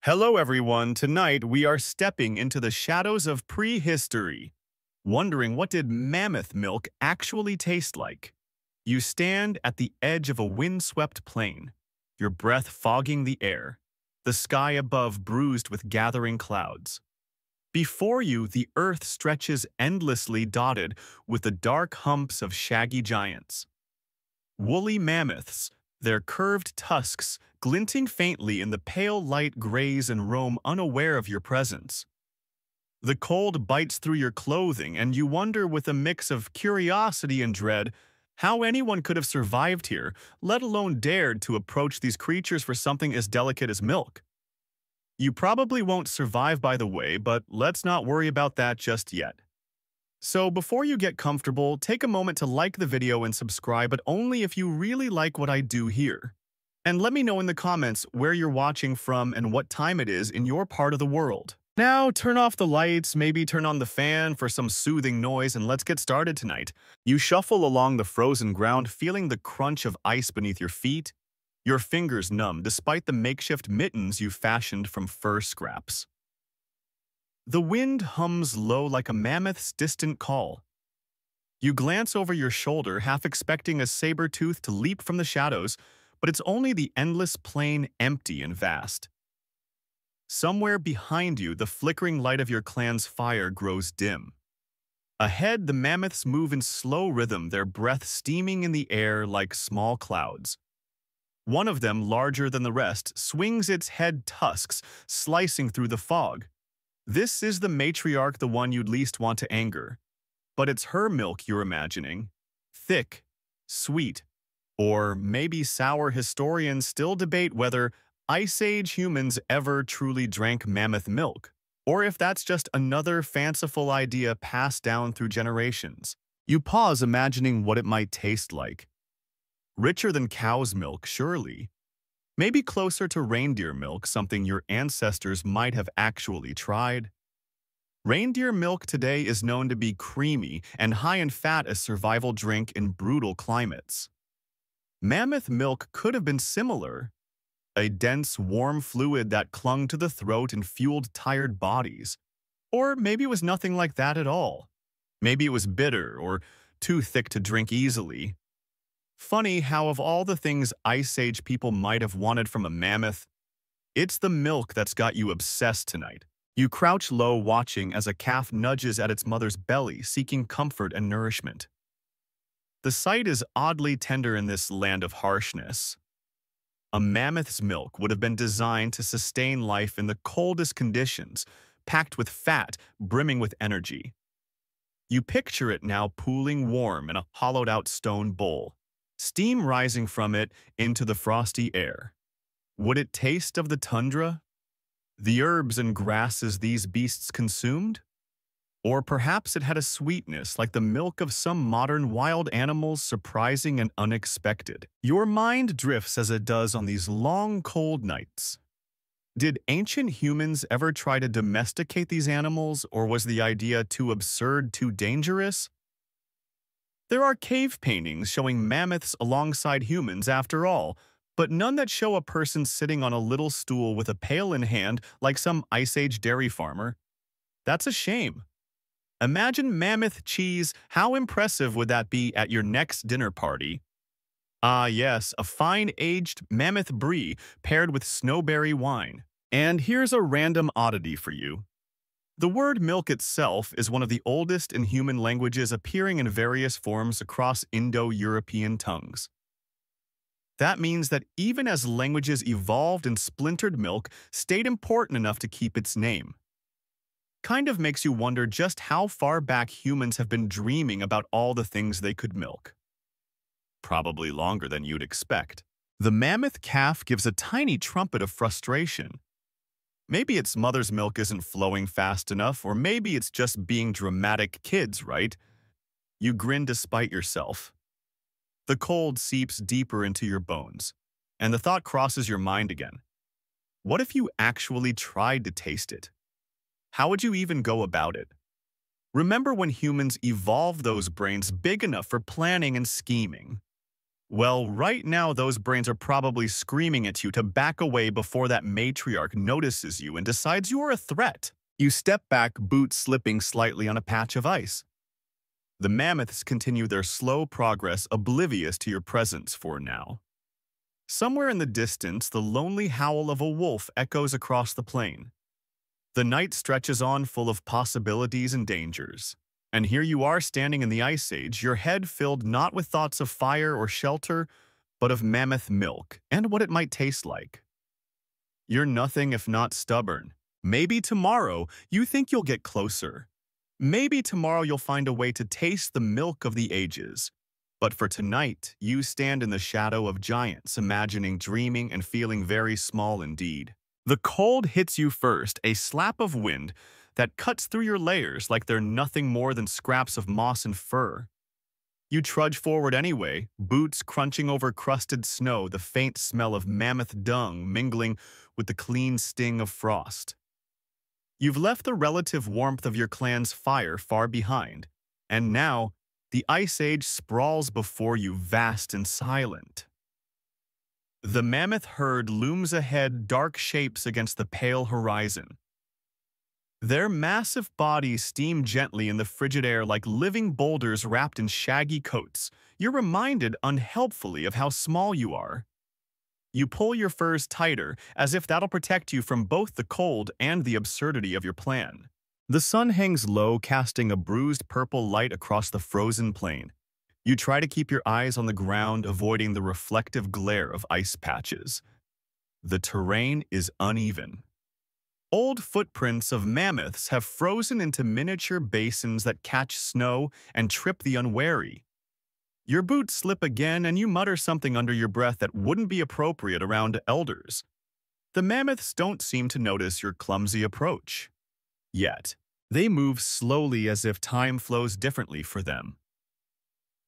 Hello, everyone. Tonight, we are stepping into the shadows of prehistory, wondering what did mammoth milk actually taste like? You stand at the edge of a windswept plain, your breath fogging the air, the sky above bruised with gathering clouds. Before you, the earth stretches endlessly dotted with the dark humps of shaggy giants. Woolly mammoths, their curved tusks glinting faintly in the pale light graze and roam unaware of your presence. The cold bites through your clothing, and you wonder with a mix of curiosity and dread how anyone could have survived here, let alone dared to approach these creatures for something as delicate as milk. You probably won't survive, by the way, but let's not worry about that just yet. So before you get comfortable, take a moment to like the video and subscribe, but only if you really like what I do here. And let me know in the comments where you're watching from and what time it is in your part of the world. Now, turn off the lights, maybe turn on the fan for some soothing noise, and let's get started tonight. You shuffle along the frozen ground, feeling the crunch of ice beneath your feet, your fingers numb despite the makeshift mittens you fashioned from fur scraps. The wind hums low like a mammoth's distant call. You glance over your shoulder, half expecting a saber tooth to leap from the shadows, but it's only the endless plain, empty and vast. Somewhere behind you, the flickering light of your clan's fire grows dim. Ahead, the mammoths move in slow rhythm, their breath steaming in the air like small clouds. One of them, larger than the rest, swings its head tusks, slicing through the fog. This is the matriarch, the one you'd least want to anger. But it's her milk you're imagining. Thick, sweet, or maybe sour. Historians still debate whether Ice Age humans ever truly drank mammoth milk, or if that's just another fanciful idea passed down through generations. You pause, imagining what it might taste like. Richer than cow's milk, surely. Maybe closer to reindeer milk, something your ancestors might have actually tried. Reindeer milk today is known to be creamy and high in fat, a survival drink in brutal climates. Mammoth milk could have been similar, a dense, warm fluid that clung to the throat and fueled tired bodies. Or maybe it was nothing like that at all. Maybe it was bitter or too thick to drink easily. Funny how of all the things Ice Age people might have wanted from a mammoth, it's the milk that's got you obsessed tonight. You crouch low, watching as a calf nudges at its mother's belly, seeking comfort and nourishment. The sight is oddly tender in this land of harshness. A mammoth's milk would have been designed to sustain life in the coldest conditions, packed with fat, brimming with energy. You picture it now pooling warm in a hollowed-out stone bowl, steam rising from it into the frosty air. Would it taste of the tundra? The herbs and grasses these beasts consumed? Or perhaps it had a sweetness like the milk of some modern wild animals, surprising and unexpected. Your mind drifts as it does on these long, cold nights. Did ancient humans ever try to domesticate these animals, or was the idea too absurd, too dangerous? There are cave paintings showing mammoths alongside humans after all, but none that show a person sitting on a little stool with a pail in hand like some Ice Age dairy farmer. That's a shame. Imagine mammoth cheese. How impressive would that be at your next dinner party? Ah yes, a fine aged mammoth brie paired with snowberry wine. And here's a random oddity for you. The word milk itself is one of the oldest in human languages, appearing in various forms across Indo-European tongues. That means that even as languages evolved and splintered, milk stayed important enough to keep its name. Kind of makes you wonder just how far back humans have been dreaming about all the things they could milk. Probably longer than you'd expect. The mammoth calf gives a tiny trumpet of frustration. Maybe its mother's milk isn't flowing fast enough, or maybe it's just being dramatic kids, right? You grin despite yourself. The cold seeps deeper into your bones, and the thought crosses your mind again. What if you actually tried to taste it? How would you even go about it? Remember when humans evolved those brains big enough for planning and scheming? Well, right now those brains are probably screaming at you to back away before that matriarch notices you and decides you are a threat. You step back, boots slipping slightly on a patch of ice. The mammoths continue their slow progress, oblivious to your presence for now. Somewhere in the distance, the lonely howl of a wolf echoes across the plain. The night stretches on full of possibilities and dangers. And here you are standing in the Ice Age, your head filled not with thoughts of fire or shelter, but of mammoth milk and what it might taste like. You're nothing if not stubborn. Maybe tomorrow you think you'll get closer. Maybe tomorrow you'll find a way to taste the milk of the ages. But for tonight, you stand in the shadow of giants, imagining, dreaming, and feeling very small indeed. The cold hits you first, a slap of wind that cuts through your layers like they're nothing more than scraps of moss and fur. You trudge forward anyway, boots crunching over crusted snow, the faint smell of mammoth dung mingling with the clean sting of frost. You've left the relative warmth of your clan's fire far behind, and now the Ice Age sprawls before you, vast and silent. The mammoth herd looms ahead, dark shapes against the pale horizon. Their massive bodies steam gently in the frigid air like living boulders wrapped in shaggy coats. You're reminded unhelpfully of how small you are. You pull your furs tighter, as if that'll protect you from both the cold and the absurdity of your plan. The sun hangs low, casting a bruised purple light across the frozen plain. You try to keep your eyes on the ground, avoiding the reflective glare of ice patches. The terrain is uneven. Old footprints of mammoths have frozen into miniature basins that catch snow and trip the unwary. Your boots slip again and you mutter something under your breath that wouldn't be appropriate around elders. The mammoths don't seem to notice your clumsy approach. Yet, they move slowly as if time flows differently for them.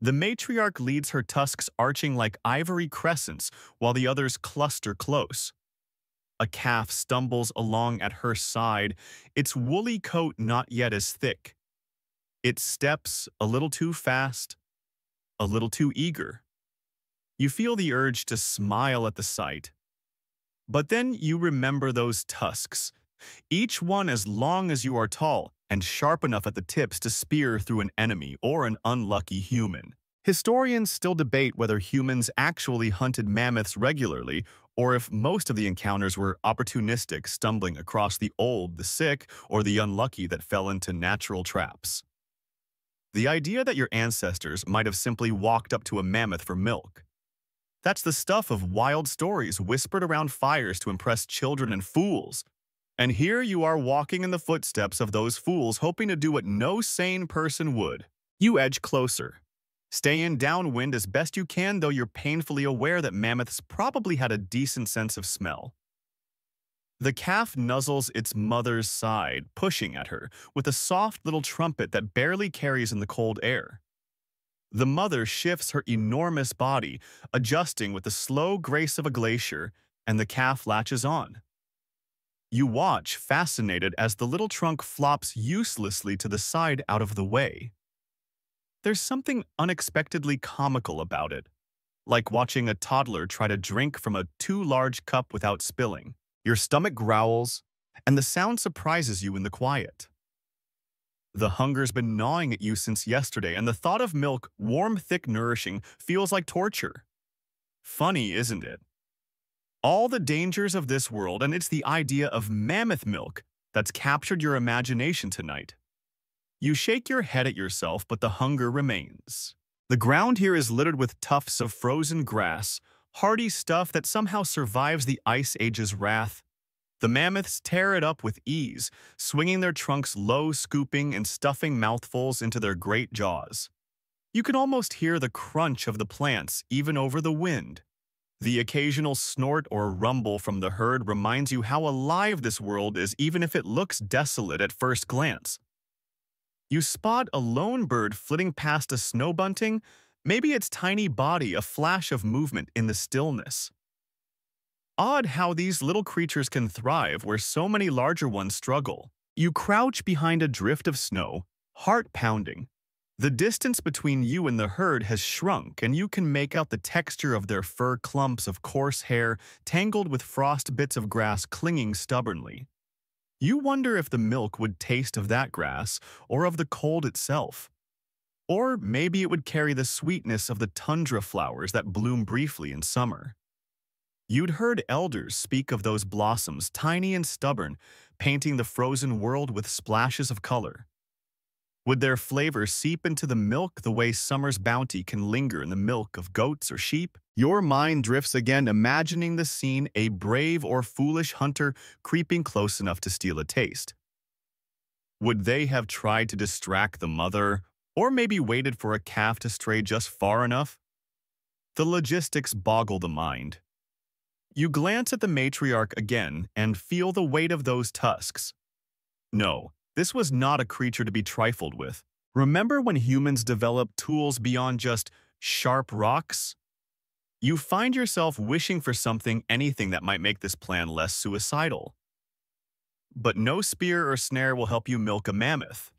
The matriarch leads her tusks arching like ivory crescents while the others cluster close. A calf stumbles along at her side, its woolly coat not yet as thick. It steps a little too fast, a little too eager. You feel the urge to smile at the sight. But then you remember those tusks, each one as long as you are tall and sharp enough at the tips to spear through an enemy or an unlucky human. Historians still debate whether humans actually hunted mammoths regularly or if most of the encounters were opportunistic, stumbling across the old, the sick, or the unlucky that fell into natural traps. The idea that your ancestors might have simply walked up to a mammoth for milk. That's the stuff of wild stories whispered around fires to impress children and fools. And here you are walking in the footsteps of those fools, hoping to do what no sane person would. You edge closer. Stay in downwind as best you can, though you're painfully aware that mammoths probably had a decent sense of smell. The calf nuzzles its mother's side, pushing at her, with a soft little trumpet that barely carries in the cold air. The mother shifts her enormous body, adjusting with the slow grace of a glacier, and the calf latches on. You watch, fascinated, as the little trunk flops uselessly to the side out of the way. There's something unexpectedly comical about it, like watching a toddler try to drink from a too large cup without spilling. Your stomach growls, and the sound surprises you in the quiet. The hunger's been gnawing at you since yesterday, and the thought of milk, warm, thick, nourishing, feels like torture. Funny, isn't it? All the dangers of this world, and it's the idea of mammoth milk that's captured your imagination tonight. You shake your head at yourself, but the hunger remains. The ground here is littered with tufts of frozen grass, hardy stuff that somehow survives the Ice Age's wrath. The mammoths tear it up with ease, swinging their trunks low, scooping and stuffing mouthfuls into their great jaws. You can almost hear the crunch of the plants, even over the wind. The occasional snort or rumble from the herd reminds you how alive this world is, even if it looks desolate at first glance. You spot a lone bird flitting past a snow bunting, maybe its tiny body a flash of movement in the stillness. Odd how these little creatures can thrive where so many larger ones struggle. You crouch behind a drift of snow, heart pounding, The distance between you and the herd has shrunk, and you can make out the texture of their fur clumps of coarse hair tangled with frost bits of grass clinging stubbornly. You wonder if the milk would taste of that grass or of the cold itself. Or maybe it would carry the sweetness of the tundra flowers that bloom briefly in summer. You'd heard elders speak of those blossoms, tiny and stubborn, painting the frozen world with splashes of color. Would their flavor seep into the milk the way summer's bounty can linger in the milk of goats or sheep? Your mind drifts again, imagining the scene, a brave or foolish hunter creeping close enough to steal a taste. Would they have tried to distract the mother, or maybe waited for a calf to stray just far enough? The logistics boggle the mind. You glance at the matriarch again and feel the weight of those tusks. No, this was not a creature to be trifled with. Remember when humans developed tools beyond just sharp rocks? You find yourself wishing for anything that might make this plan less suicidal. But no spear or snare will help you milk a mammoth.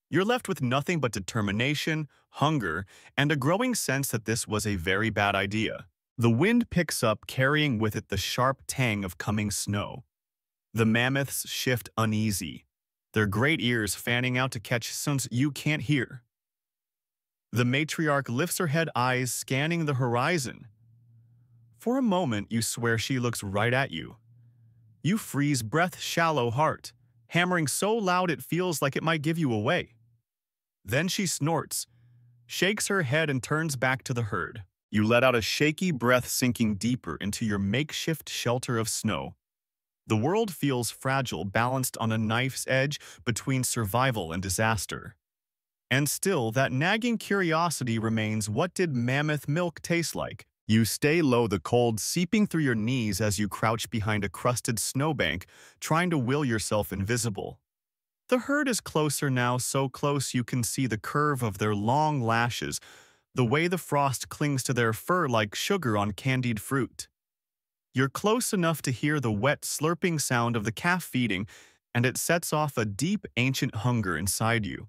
You're left with nothing but determination, hunger, and a growing sense that this was a very bad idea. The wind picks up, carrying with it the sharp tang of coming snow. The mammoths shift uneasy, their great ears fanning out to catch sounds you can't hear. The matriarch lifts her head, eyes scanning the horizon. For a moment, you swear she looks right at you. You freeze, breath shallow, heart hammering so loud it feels like it might give you away. Then she snorts, shakes her head, and turns back to the herd. You let out a shaky breath, sinking deeper into your makeshift shelter of snow. The world feels fragile, balanced on a knife's edge between survival and disaster. And still, that nagging curiosity remains. What did mammoth milk taste like? You stay low, the cold seeping through your knees as you crouch behind a crusted snowbank, trying to will yourself invisible. The herd is closer now, so close you can see the curve of their long lashes, the way the frost clings to their fur like sugar on candied fruit. You're close enough to hear the wet, slurping sound of the calf feeding, and it sets off a deep, ancient hunger inside you.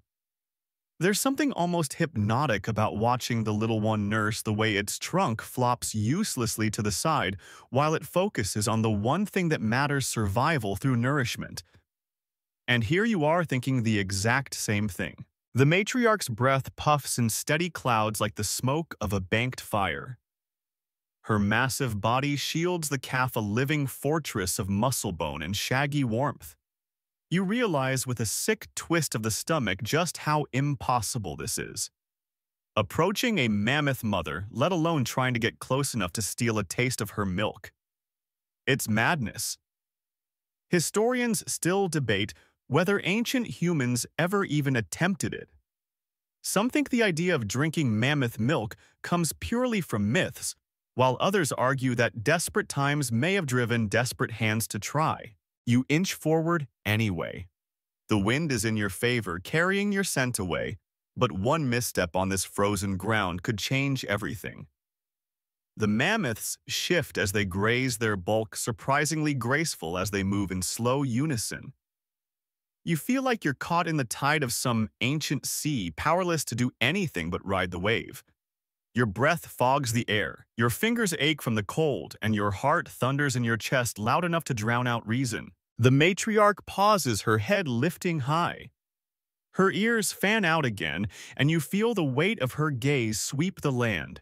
There's something almost hypnotic about watching the little one nurse, the way its trunk flops uselessly to the side while it focuses on the one thing that matters: survival through nourishment. And here you are thinking the exact same thing. The matriarch's breath puffs in steady clouds like the smoke of a banked fire. Her massive body shields the calf, a living fortress of muscle bone and shaggy warmth. You realize with a sick twist of the stomach just how impossible this is. Approaching a mammoth mother, let alone trying to get close enough to steal a taste of her milk. It's madness. Historians still debate whether ancient humans ever even attempted it. Some think the idea of drinking mammoth milk comes purely from myths, while others argue that desperate times may have driven desperate hands to try. You inch forward anyway. The wind is in your favor, carrying your scent away, but one misstep on this frozen ground could change everything. The mammoths shift as they graze, their bulk surprisingly graceful as they move in slow unison. You feel like you're caught in the tide of some ancient sea, powerless to do anything but ride the wave. Your breath fogs the air, your fingers ache from the cold, and your heart thunders in your chest loud enough to drown out reason. The matriarch pauses, her head lifting high. Her ears fan out again, and you feel the weight of her gaze sweep the land.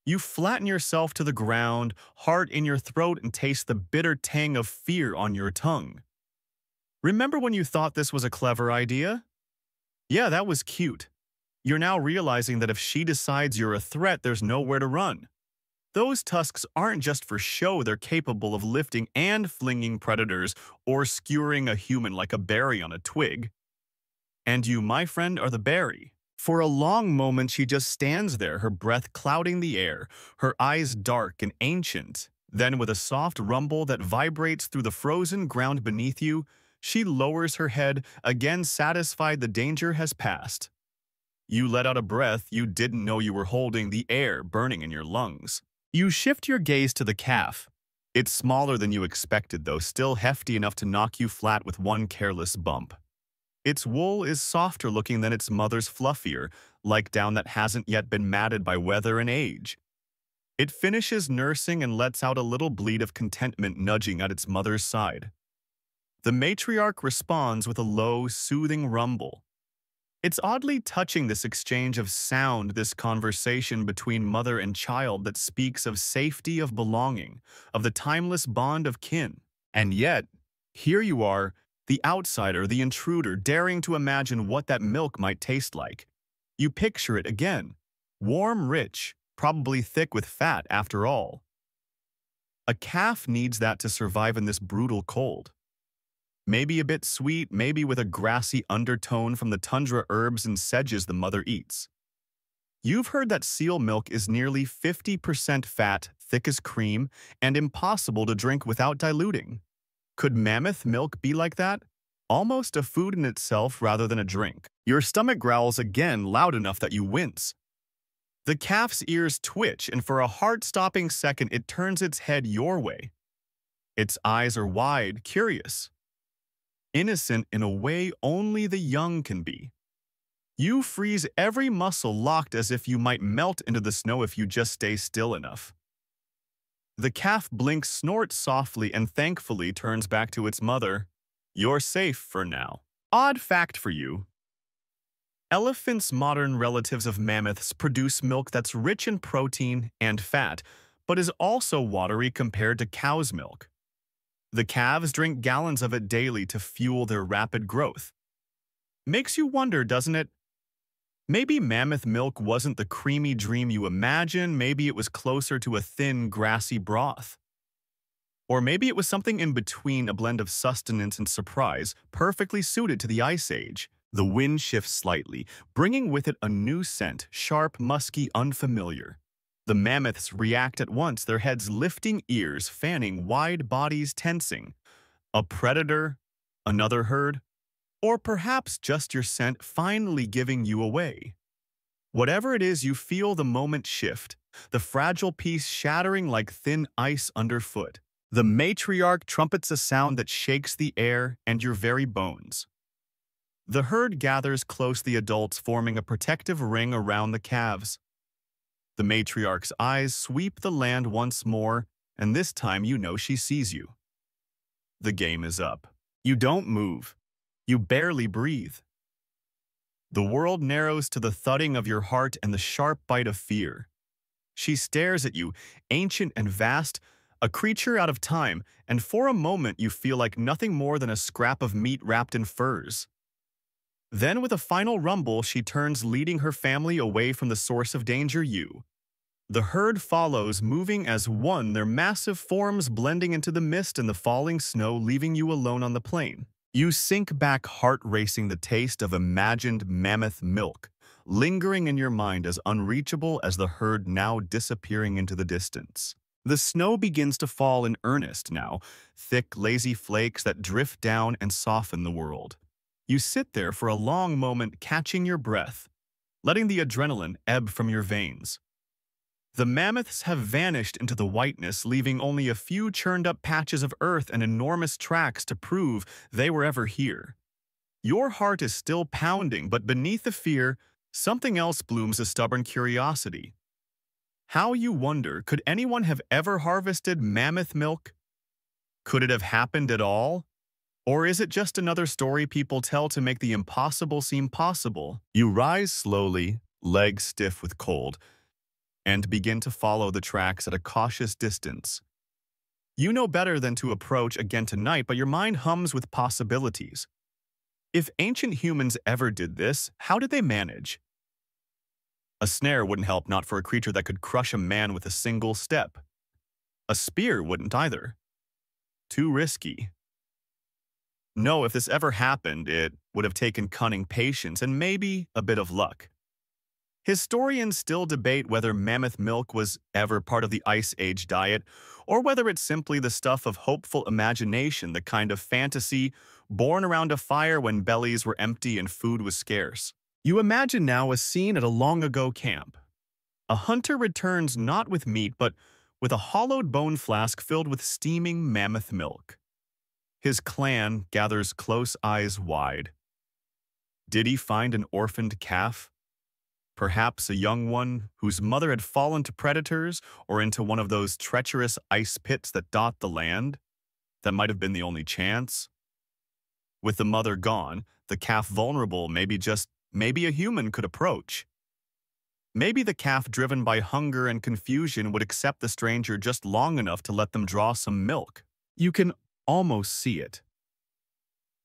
You flatten yourself to the ground, heart in your throat, and taste the bitter tang of fear on your tongue. Remember when you thought this was a clever idea? Yeah, that was cute. You're now realizing that if she decides you're a threat, there's nowhere to run. Those tusks aren't just for show, they're capable of lifting and flinging predators or skewering a human like a berry on a twig. And you, my friend, are the berry. For a long moment, she just stands there, her breath clouding the air, her eyes dark and ancient. Then, with a soft rumble that vibrates through the frozen ground beneath you, she lowers her head, again satisfied the danger has passed. You let out a breath you didn't know you were holding, the air burning in your lungs. You shift your gaze to the calf. It's smaller than you expected, though still hefty enough to knock you flat with one careless bump. Its wool is softer looking than its mother's fluffier, like down that hasn't yet been matted by weather and age. It finishes nursing and lets out a little bleat of contentment nudging at its mother's side. The matriarch responds with a low, soothing rumble. It's oddly touching, this exchange of sound, this conversation between mother and child that speaks of safety, of belonging, of the timeless bond of kin. And yet, here you are, the outsider, the intruder, daring to imagine what that milk might taste like. You picture it again. Warm, rich, probably thick with fat after all. A calf needs that to survive in this brutal cold. Maybe a bit sweet, maybe with a grassy undertone from the tundra herbs and sedges the mother eats. You've heard that seal milk is nearly 50% fat, thick as cream, and impossible to drink without diluting. Could mammoth milk be like that? Almost a food in itself rather than a drink. Your stomach growls again loud enough that you wince. The calf's ears twitch, and for a heart-stopping second it turns its head your way. Its eyes are wide, curious. Innocent in a way only the young can be. You freeze, every muscle locked as if you might melt into the snow if you just stay still enough. The calf blinks, snorts softly, and thankfully turns back to its mother. You're safe for now. Odd fact for you. Elephants, modern relatives of mammoths, produce milk that's rich in protein and fat, but is also watery compared to cow's milk. The calves drink gallons of it daily to fuel their rapid growth. Makes you wonder, doesn't it? Maybe mammoth milk wasn't the creamy dream you imagine, maybe it was closer to a thin, grassy broth. Or maybe it was something in between, a blend of sustenance and surprise, perfectly suited to the Ice Age. The wind shifts slightly, bringing with it a new scent, sharp, musky, unfamiliar. The mammoths react at once, their heads lifting, ears fanning, wide bodies tensing. A predator? Another herd? Or perhaps just your scent finally giving you away. Whatever it is, you feel the moment shift, the fragile piece shattering like thin ice underfoot. The matriarch trumpets a sound that shakes the air and your very bones. The herd gathers close, the adults forming a protective ring around the calves. The matriarch's eyes sweep the land once more, and this time you know she sees you. The game is up. You don't move. You barely breathe. The world narrows to the thudding of your heart and the sharp bite of fear. She stares at you, ancient and vast, a creature out of time, and for a moment you feel like nothing more than a scrap of meat wrapped in furs. Then with a final rumble, she turns, leading her family away from the source of danger, you. The herd follows, moving as one, their massive forms blending into the mist and the falling snow, leaving you alone on the plain. You sink back, heart racing, the taste of imagined mammoth milk, lingering in your mind as unreachable as the herd now disappearing into the distance. The snow begins to fall in earnest now, thick, lazy flakes that drift down and soften the world. You sit there for a long moment, catching your breath, letting the adrenaline ebb from your veins. The mammoths have vanished into the whiteness, leaving only a few churned-up patches of earth and enormous tracks to prove they were ever here. Your heart is still pounding, but beneath the fear, something else blooms, a stubborn curiosity. How, you wonder, could anyone have ever harvested mammoth milk? Could it have happened at all? Or is it just another story people tell to make the impossible seem possible? You rise slowly, legs stiff with cold, and begin to follow the tracks at a cautious distance. You know better than to approach again tonight, but your mind hums with possibilities. If ancient humans ever did this, how did they manage? A snare wouldn't help, not for a creature that could crush a man with a single step. A spear wouldn't either. Too risky. No, if this ever happened, it would have taken cunning, patience, and maybe a bit of luck. Historians still debate whether mammoth milk was ever part of the Ice Age diet, or whether it's simply the stuff of hopeful imagination, the kind of fantasy born around a fire when bellies were empty and food was scarce. You imagine now a scene at a long-ago camp. A hunter returns not with meat, but with a hollowed bone flask filled with steaming mammoth milk. His clan gathers close, eyes wide. Did he find an orphaned calf? Perhaps a young one whose mother had fallen to predators or into one of those treacherous ice pits that dot the land? That might have been the only chance. With the mother gone, the calf vulnerable, maybe a human could approach. Maybe the calf, driven by hunger and confusion, would accept the stranger just long enough to let them draw some milk. You can almost see it.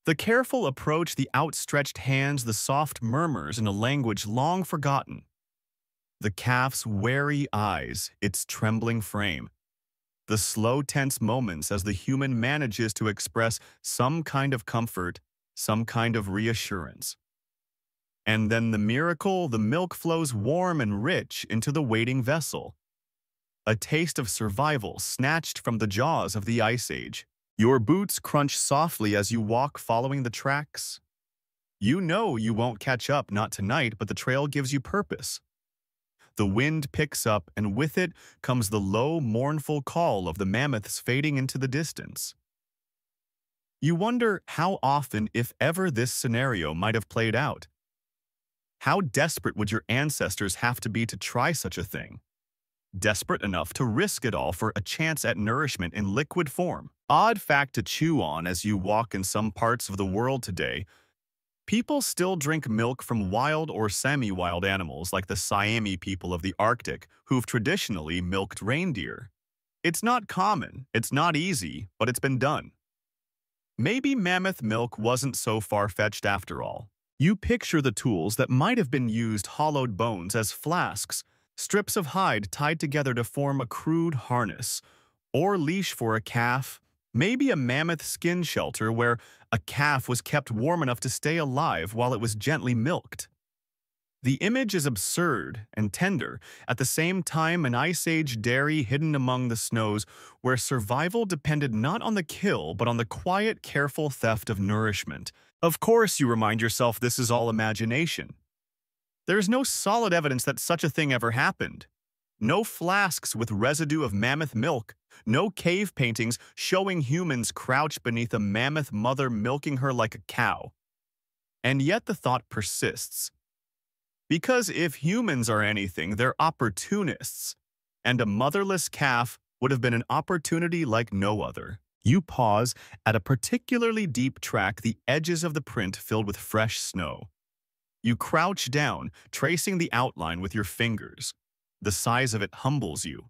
The careful approach, the outstretched hands, the soft murmurs in a language long forgotten. The calf's wary eyes, its trembling frame. The slow, tense moments as the human manages to express some kind of comfort, some kind of reassurance. And then the miracle, the milk flows warm and rich into the waiting vessel. A taste of survival snatched from the jaws of the Ice Age. Your boots crunch softly as you walk following the tracks. You know you won't catch up, not tonight, but the trail gives you purpose. The wind picks up, and with it comes the low, mournful call of the mammoths fading into the distance. You wonder how often, if ever, this scenario might have played out. How desperate would your ancestors have to be to try such a thing? Desperate enough to risk it all for a chance at nourishment in liquid form. Odd fact to chew on as you walk in some parts of the world today, people still drink milk from wild or semi-wild animals like the Siamese people of the Arctic who've traditionally milked reindeer. It's not common, it's not easy, but it's been done. Maybe mammoth milk wasn't so far-fetched after all. You picture the tools that might have been used, hollowed bones as flasks, strips of hide tied together to form a crude harness, or leash for a calf, maybe a mammoth skin shelter where a calf was kept warm enough to stay alive while it was gently milked. The image is absurd and tender, at the same time an Ice Age dairy hidden among the snows where survival depended not on the kill but on the quiet, careful theft of nourishment. Of course you remind yourself this is all imagination. There is no solid evidence that such a thing ever happened. No flasks with residue of mammoth milk, no cave paintings showing humans crouched beneath a mammoth mother milking her like a cow. And yet the thought persists. Because if humans are anything, they're opportunists, and a motherless calf would have been an opportunity like no other. You pause at a particularly deep track, the edges of the print filled with fresh snow. You crouch down, tracing the outline with your fingers. The size of it humbles you.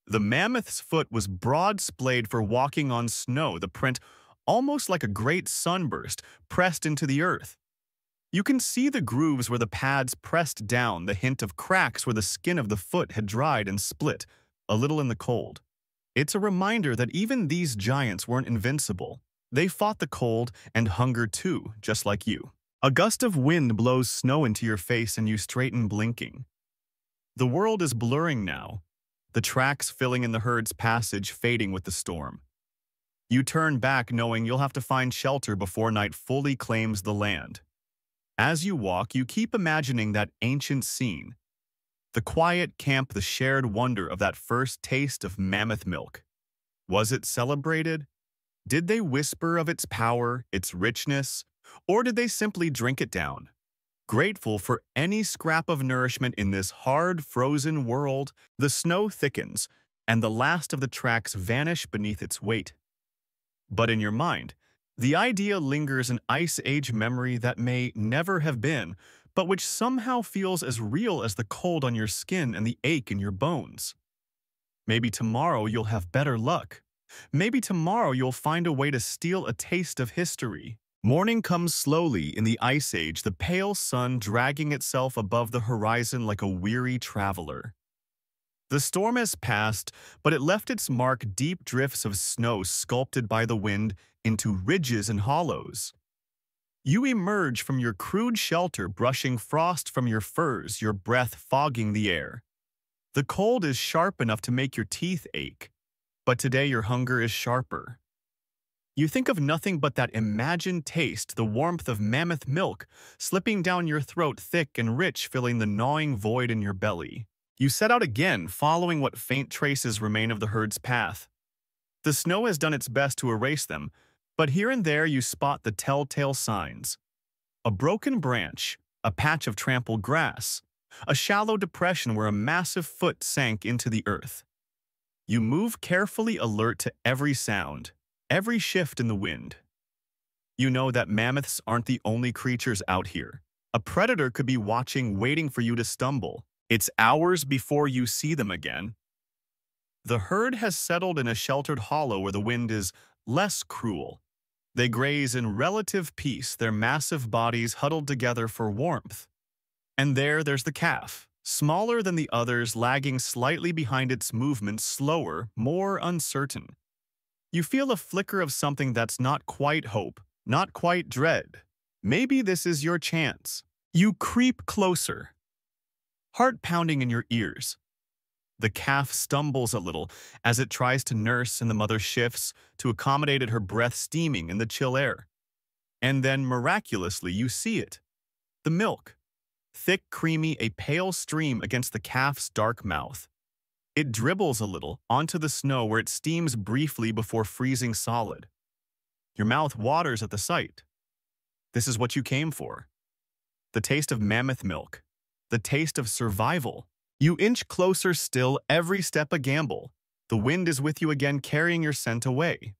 The mammoth's foot was broad-splayed for walking on snow, the print almost like a great sunburst pressed into the earth. You can see the grooves where the pads pressed down, the hint of cracks where the skin of the foot had dried and split, a little in the cold. It's a reminder that even these giants weren't invincible. They fought the cold and hunger too, just like you. A gust of wind blows snow into your face and you straighten, blinking. The world is blurring now, the tracks filling in the herd's passage fading with the storm. You turn back knowing you'll have to find shelter before night fully claims the land. As you walk, you keep imagining that ancient scene. The quiet camp, the shared wonder of that first taste of mammoth milk. Was it celebrated? Did they whisper of its power, its richness, or did they simply drink it down? Grateful for any scrap of nourishment in this hard, frozen world, the snow thickens, and the last of the tracks vanish beneath its weight. But in your mind, the idea lingers, an Ice Age memory that may never have been, but which somehow feels as real as the cold on your skin and the ache in your bones. Maybe tomorrow you'll have better luck. Maybe tomorrow you'll find a way to steal a taste of history. Morning comes slowly in the Ice Age, the pale sun dragging itself above the horizon like a weary traveler. The storm has passed, but it left its mark, deep drifts of snow sculpted by the wind into ridges and hollows. You emerge from your crude shelter, brushing frost from your furs, your breath fogging the air. The cold is sharp enough to make your teeth ache, but today your hunger is sharper. You think of nothing but that imagined taste, the warmth of mammoth milk, slipping down your throat thick and rich, filling the gnawing void in your belly. You set out again, following what faint traces remain of the herd's path. The snow has done its best to erase them, but here and there you spot the telltale signs. A broken branch, a patch of trampled grass, a shallow depression where a massive foot sank into the earth. You move carefully, alert to every sound, every shift in the wind. You know that mammoths aren't the only creatures out here. A predator could be watching, waiting for you to stumble. It's hours before you see them again. The herd has settled in a sheltered hollow where the wind is less cruel. They graze in relative peace, their massive bodies huddled together for warmth. And there's the calf, smaller than the others, lagging slightly behind, its movements slower, more uncertain. You feel a flicker of something that's not quite hope, not quite dread. Maybe this is your chance. You creep closer, heart pounding in your ears. The calf stumbles a little as it tries to nurse, and the mother shifts to accommodate it, her breath steaming in the chill air. And then, miraculously, you see it. The milk. Thick, creamy, a pale stream against the calf's dark mouth. It dribbles a little onto the snow where it steams briefly before freezing solid. Your mouth waters at the sight. This is what you came for. The taste of mammoth milk. The taste of survival. You inch closer still, every step a gamble. The wind is with you again, carrying your scent away.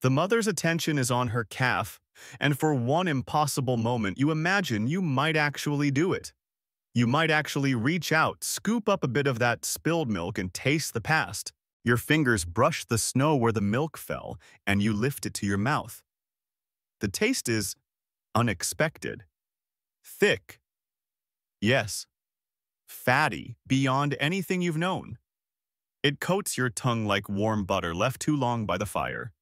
The mother's attention is on her calf, and for one impossible moment you imagine you might actually do it. You might actually reach out, scoop up a bit of that spilled milk and taste the past. Your fingers brush the snow where the milk fell, and you lift it to your mouth. The taste is unexpected. Thick. Yes. Fatty, beyond anything you've known. It coats your tongue like warm butter left too long by the fire.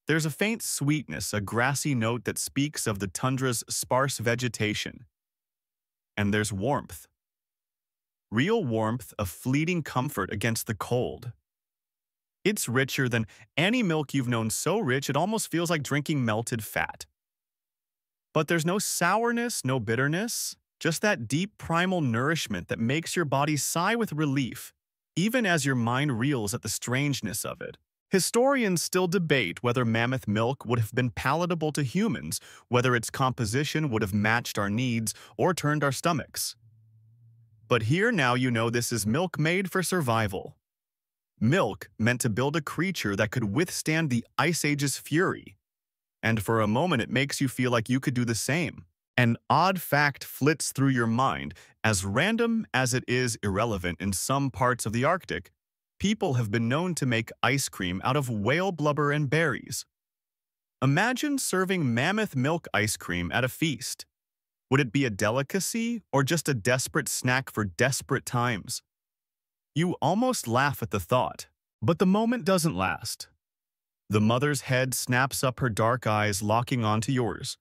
There's a faint sweetness, a grassy note that speaks of the tundra's sparse vegetation. And there's warmth. Real warmth, a fleeting comfort against the cold. It's richer than any milk you've known, so rich it almost feels like drinking melted fat. But there's no sourness, no bitterness. Just that deep primal nourishment that makes your body sigh with relief, even as your mind reels at the strangeness of it. Historians still debate whether mammoth milk would have been palatable to humans, whether its composition would have matched our needs or turned our stomachs. But here now you know this is milk made for survival. Milk meant to build a creature that could withstand the Ice Age's fury. And for a moment it makes you feel like you could do the same. An odd fact flits through your mind, as random as it is irrelevant. In some parts of the Arctic, people have been known to make ice cream out of whale blubber and berries. Imagine serving mammoth milk ice cream at a feast. Would it be a delicacy or just a desperate snack for desperate times? You almost laugh at the thought, but the moment doesn't last. The mother's head snaps up, her dark eyes locking onto yours.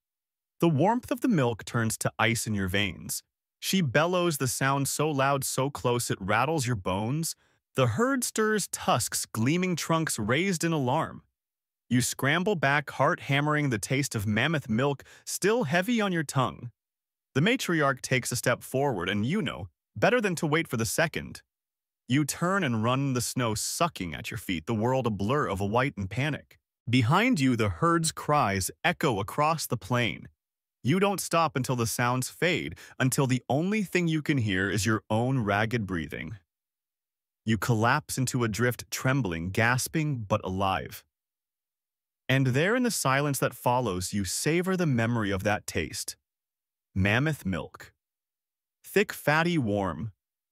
The warmth of the milk turns to ice in your veins. She bellows, the sound so loud, so close it rattles your bones. The herd stirs, tusks, gleaming trunks raised in alarm. You scramble back, heart hammering, the taste of mammoth milk still heavy on your tongue. The matriarch takes a step forward, and you know, better than to wait for the second. You turn and run, the snow sucking at your feet, the world a blur of a white and panic. Behind you, the herd's cries echo across the plain. You don't stop until the sounds fade, until the only thing you can hear is your own ragged breathing. You collapse into a drift, trembling, gasping, but alive. And there in the silence that follows, you savor the memory of that taste. Mammoth milk. Thick, fatty, warm.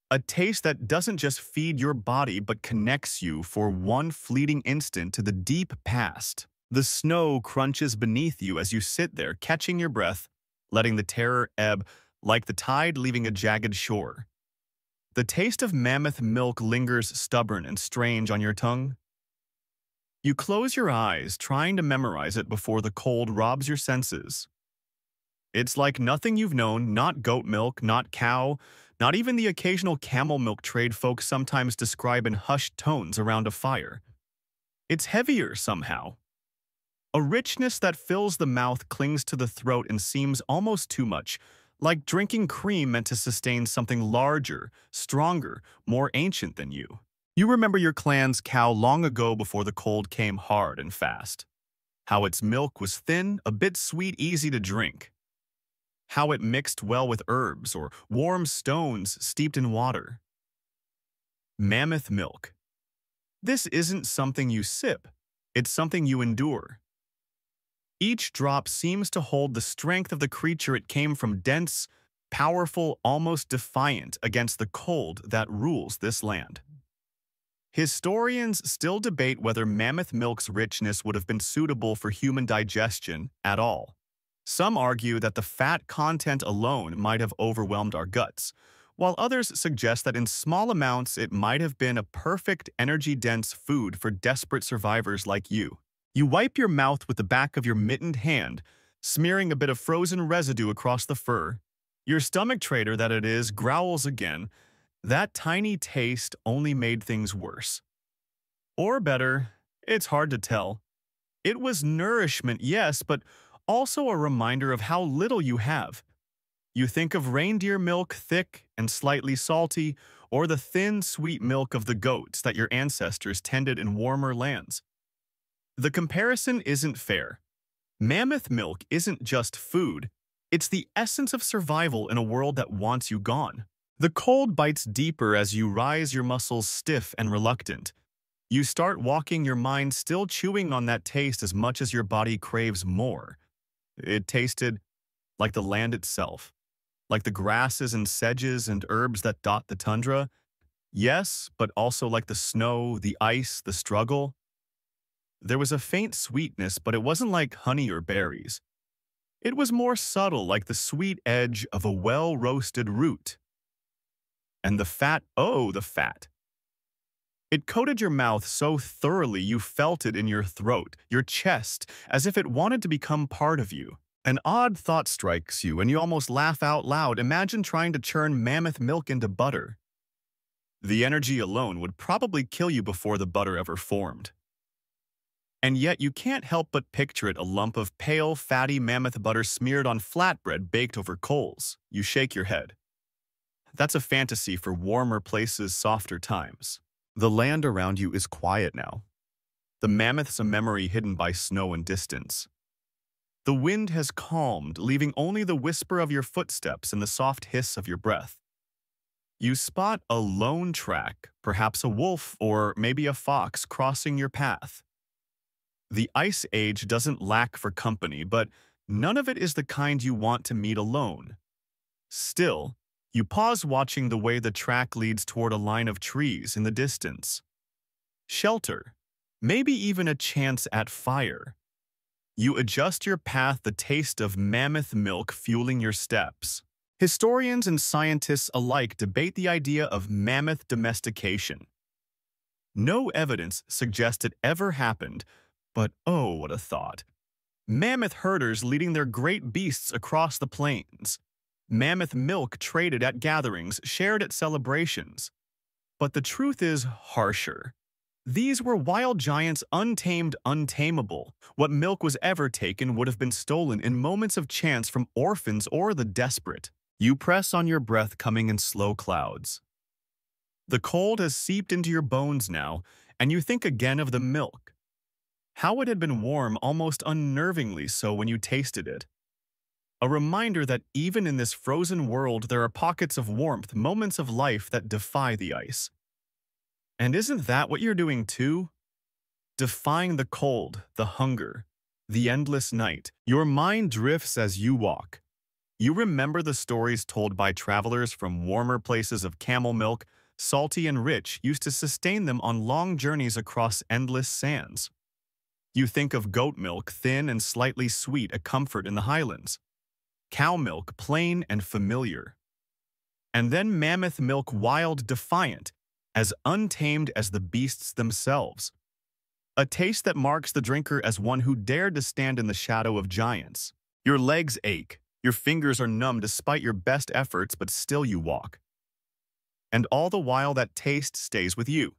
A taste that doesn't just feed your body but connects you for one fleeting instant to the deep past. The snow crunches beneath you as you sit there, catching your breath, letting the terror ebb like the tide leaving a jagged shore. The taste of mammoth milk lingers stubborn and strange on your tongue. You close your eyes, trying to memorize it before the cold robs your senses. It's like nothing you've known, not goat milk, not cow, not even the occasional camel milk trade folks sometimes describe in hushed tones around a fire. It's heavier somehow. A richness that fills the mouth, clings to the throat, and seems almost too much, like drinking cream meant to sustain something larger, stronger, more ancient than you. You remember your clan's cow long ago before the cold came hard and fast. How its milk was thin, a bit sweet, easy to drink. how it mixed well with herbs or warm stones steeped in water. Mammoth milk. This isn't something you sip, it's something you endure. Each drop seems to hold the strength of the creature it came from, dense, powerful, almost defiant against the cold that rules this land. Historians still debate whether mammoth milk's richness would have been suitable for human digestion at all. Some argue that the fat content alone might have overwhelmed our guts, while others suggest that in small amounts it might have been a perfect energy-dense food for desperate survivors like you. You wipe your mouth with the back of your mittened hand, smearing a bit of frozen residue across the fur. Your stomach traitor that it is growls again. That tiny taste only made things worse. Or better, it's hard to tell. It was nourishment, yes, but also a reminder of how little you have. You think of reindeer milk, thick and slightly salty, or the thin, sweet milk of the goats that your ancestors tended in warmer lands. The comparison isn't fair. Mammoth milk isn't just food, it's the essence of survival in a world that wants you gone. The cold bites deeper as you rise, your muscles stiff and reluctant. You start walking, your mind still chewing on that taste as much as your body craves more. It tasted like the land itself, like the grasses and sedges and herbs that dot the tundra. Yes, but also like the snow, the ice, the struggle. There was a faint sweetness, but it wasn't like honey or berries. It was more subtle, like the sweet edge of a well-roasted root. And the fat, oh, the fat. It coated your mouth so thoroughly you felt it in your throat, your chest, as if it wanted to become part of you. An odd thought strikes you, and you almost laugh out loud. Imagine trying to churn mammoth milk into butter. The energy alone would probably kill you before the butter ever formed. And yet you can't help but picture it, a lump of pale, fatty mammoth butter smeared on flatbread baked over coals. You shake your head. That's a fantasy for warmer places, softer times. The land around you is quiet now. The mammoth's a memory hidden by snow and distance. The wind has calmed, leaving only the whisper of your footsteps and the soft hiss of your breath. You spot a lone track, perhaps a wolf or maybe a fox crossing your path. The Ice Age doesn't lack for company, but none of it is the kind you want to meet alone. Still, you pause, watching the way the track leads toward a line of trees in the distance. Shelter, maybe even a chance at fire. You adjust your path, the taste of mammoth milk fueling your steps. Historians and scientists alike debate the idea of mammoth domestication. No evidence suggests it ever happened, but oh, what a thought. Mammoth herders leading their great beasts across the plains. Mammoth milk traded at gatherings, shared at celebrations. But the truth is harsher. These were wild giants, untamed, untamable. What milk was ever taken would have been stolen in moments of chance from orphans or the desperate. You press on, your breath coming in slow clouds. The cold has seeped into your bones now, and you think again of the milk. How it had been warm, almost unnervingly so when you tasted it. A reminder that even in this frozen world there are pockets of warmth, moments of life that defy the ice. And isn't that what you're doing too? Defying the cold, the hunger, the endless night. Your mind drifts as you walk. You remember the stories told by travelers from warmer places of camel milk, salty and rich, used to sustain them on long journeys across endless sands. You think of goat milk, thin and slightly sweet, a comfort in the highlands. Cow milk, plain and familiar. And then mammoth milk, wild, defiant, as untamed as the beasts themselves. A taste that marks the drinker as one who dared to stand in the shadow of giants. Your legs ache, your fingers are numb despite your best efforts, but still you walk. And all the while that taste stays with you.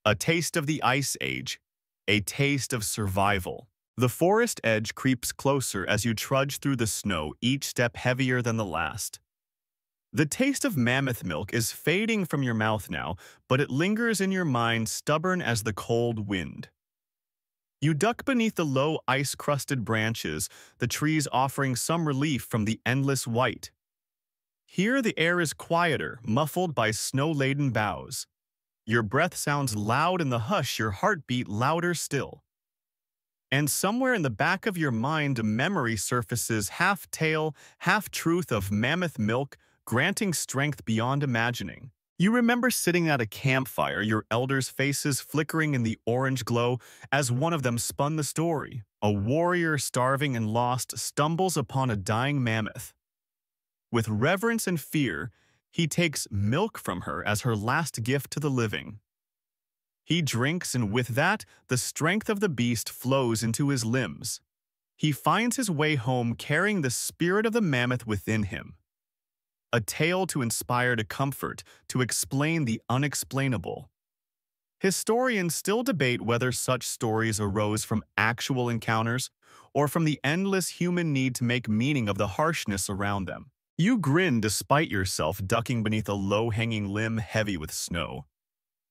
A taste of the Ice Age. A taste of survival. The forest edge creeps closer as you trudge through the snow, each step heavier than the last. The taste of mammoth milk is fading from your mouth now, but it lingers in your mind, stubborn as the cold wind. You duck beneath the low ice-crusted branches, the trees offering some relief from the endless white. Here the air is quieter, muffled by snow-laden boughs. Your breath sounds loud in the hush, your heartbeat louder still. And somewhere in the back of your mind, a memory surfaces, half tale, half truth of mammoth milk, granting strength beyond imagining. You remember sitting at a campfire, your elders' faces flickering in the orange glow as one of them spun the story. A warrior starving and lost stumbles upon a dying mammoth. With reverence and fear, he takes milk from her as her last gift to the living. He drinks, and with that, the strength of the beast flows into his limbs. He finds his way home carrying the spirit of the mammoth within him. A tale to inspire, to comfort, to explain the unexplainable. Historians still debate whether such stories arose from actual encounters or from the endless human need to make meaning of the harshness around them. You grin despite yourself, ducking beneath a low-hanging limb heavy with snow.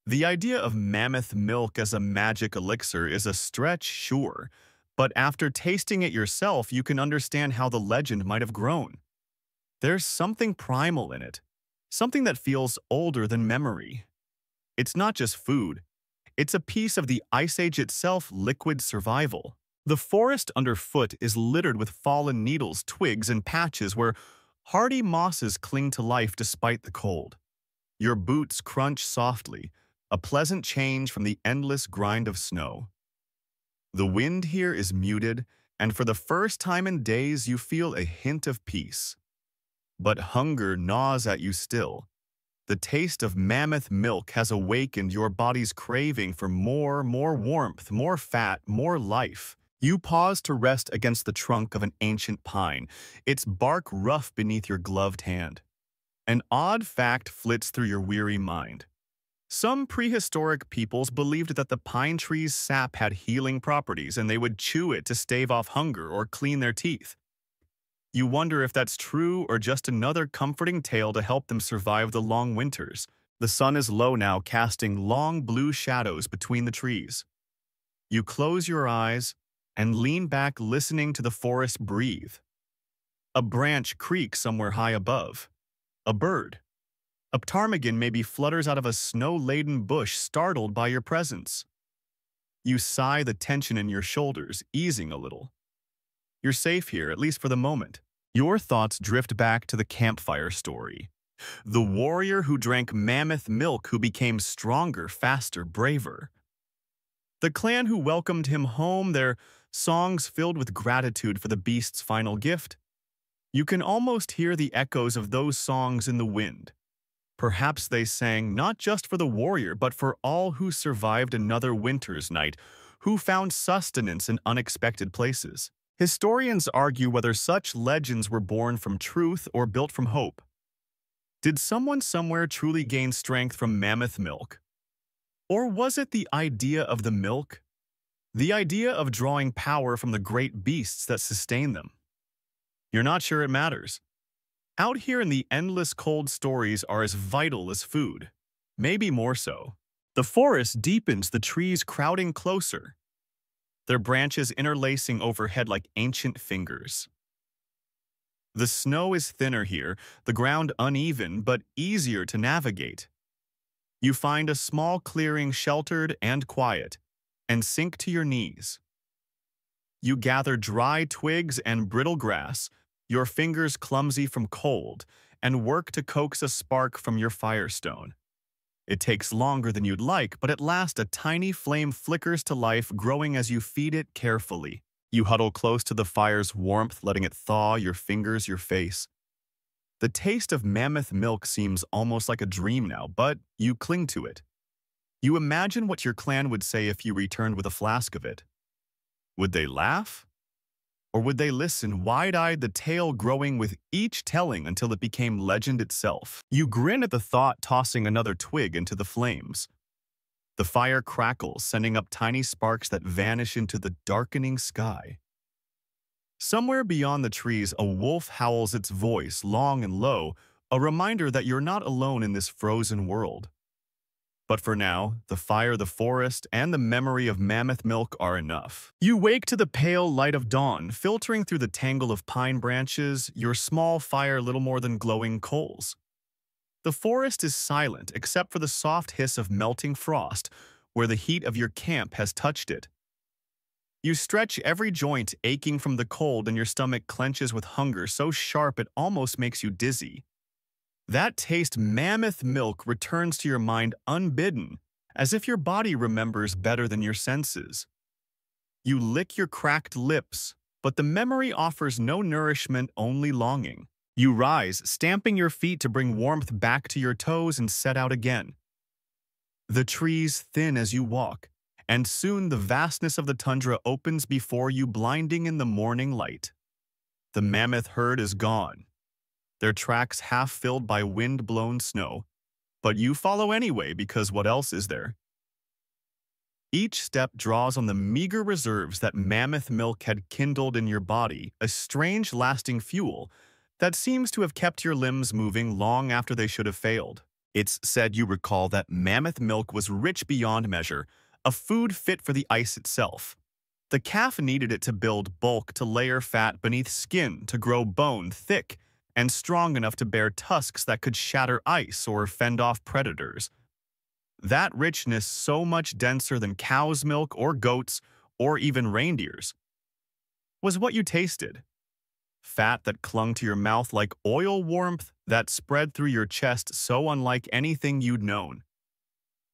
The idea of mammoth milk as a magic elixir is a stretch, sure, but after tasting it yourself, you can understand how the legend might have grown. There's something primal in it, something that feels older than memory. It's not just food. It's a piece of the Ice Age itself, liquid survival. The forest underfoot is littered with fallen needles, twigs, and patches where hardy mosses cling to life despite the cold. Your boots crunch softly, a pleasant change from the endless grind of snow. The wind here is muted, and for the first time in days you feel a hint of peace. But hunger gnaws at you still. The taste of mammoth milk has awakened your body's craving for more warmth, more fat, more life. You pause to rest against the trunk of an ancient pine, its bark rough beneath your gloved hand. An odd fact flits through your weary mind. Some prehistoric peoples believed that the pine tree's sap had healing properties and they would chew it to stave off hunger or clean their teeth. You wonder if that's true or just another comforting tale to help them survive the long winters. The sun is low now, casting long blue shadows between the trees. You close your eyes and lean back, listening to the forest breathe. A branch creaks somewhere high above. A bird. A ptarmigan maybe flutters out of a snow-laden bush, startled by your presence. You sigh, the tension in your shoulders easing a little. You're safe here, at least for the moment. Your thoughts drift back to the campfire story. The warrior who drank mammoth milk, who became stronger, faster, braver. The clan who welcomed him home, their songs filled with gratitude for the beast's final gift. You can almost hear the echoes of those songs in the wind. Perhaps they sang not just for the warrior, but for all who survived another winter's night, who found sustenance in unexpected places. Historians argue whether such legends were born from truth or built from hope. Did someone somewhere truly gain strength from mammoth milk? Or was it the idea of the milk? The idea of drawing power from the great beasts that sustain them? You're not sure it matters. Out here in the endless cold, stories are as vital as food. Maybe more so. The forest deepens, the trees crowding closer, their branches interlacing overhead like ancient fingers. The snow is thinner here, the ground uneven but easier to navigate. You find a small clearing, sheltered and quiet, and sink to your knees. You gather dry twigs and brittle grass, your fingers clumsy from cold, and work to coax a spark from your firestone. It takes longer than you'd like, but at last a tiny flame flickers to life, growing as you feed it carefully. You huddle close to the fire's warmth, letting it thaw your fingers, your face. The taste of mammoth milk seems almost like a dream now, but you cling to it. You imagine what your clan would say if you returned with a flask of it. Would they laugh? Or would they listen, wide-eyed, the tale growing with each telling until it became legend itself? You grin at the thought, tossing another twig into the flames. The fire crackles, sending up tiny sparks that vanish into the darkening sky. Somewhere beyond the trees, a wolf howls, its voice long and low, a reminder that you're not alone in this frozen world. But for now, the fire, the forest, and the memory of mammoth milk are enough. You wake to the pale light of dawn, filtering through the tangle of pine branches, your small fire little more than glowing coals. The forest is silent except for the soft hiss of melting frost, where the heat of your camp has touched it. You stretch every joint, aching from the cold, and your stomach clenches with hunger so sharp it almost makes you dizzy. That taste, mammoth milk, returns to your mind unbidden, as if your body remembers better than your senses. You lick your cracked lips, but the memory offers no nourishment, only longing. You rise, stamping your feet to bring warmth back to your toes, and set out again. The trees thin as you walk, and soon the vastness of the tundra opens before you, blinding in the morning light. The mammoth herd is gone, their tracks half filled by wind-blown snow, but you follow anyway because what else is there? Each step draws on the meager reserves that mammoth milk had kindled in your body, a strange lasting fuel that seems to have kept your limbs moving long after they should have failed. It's said you recall that mammoth milk was rich beyond measure, a food fit for the ice itself. The calf needed it to build bulk, to layer fat beneath skin, to grow bone thick and strong enough to bear tusks that could shatter ice or fend off predators. That richness, so much denser than cow's milk or goats or even reindeers, was what you tasted. Fat that clung to your mouth like oil, warmth that spread through your chest so unlike anything you'd known.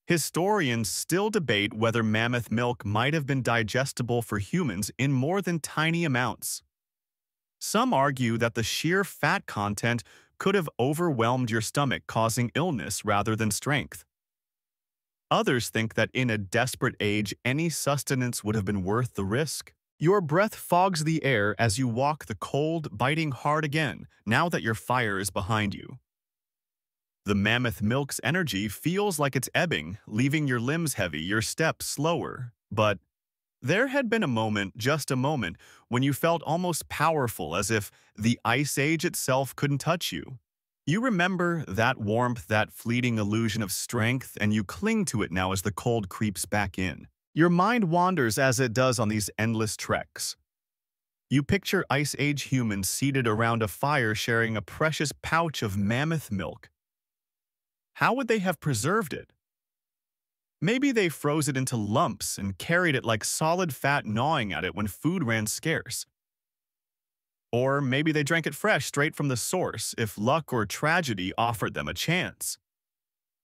Historians still debate whether mammoth milk might have been digestible for humans in more than tiny amounts. Some argue that the sheer fat content could have overwhelmed your stomach, causing illness rather than strength. Others think that in a desperate age, any sustenance would have been worth the risk. Your breath fogs the air as you walk, the cold biting hard again, now that your fire is behind you. The mammoth milk's energy feels like it's ebbing, leaving your limbs heavy, your steps slower. But there had been a moment, just a moment, when you felt almost powerful, as if the ice age itself couldn't touch you. You remember that warmth, that fleeting illusion of strength, and you cling to it now as the cold creeps back in. Your mind wanders as it does on these endless treks. You picture ice age humans seated around a fire sharing a precious pouch of mammoth milk. How would they have preserved it? Maybe they froze it into lumps and carried it like solid fat, gnawing at it when food ran scarce. Or maybe they drank it fresh, straight from the source, if luck or tragedy offered them a chance.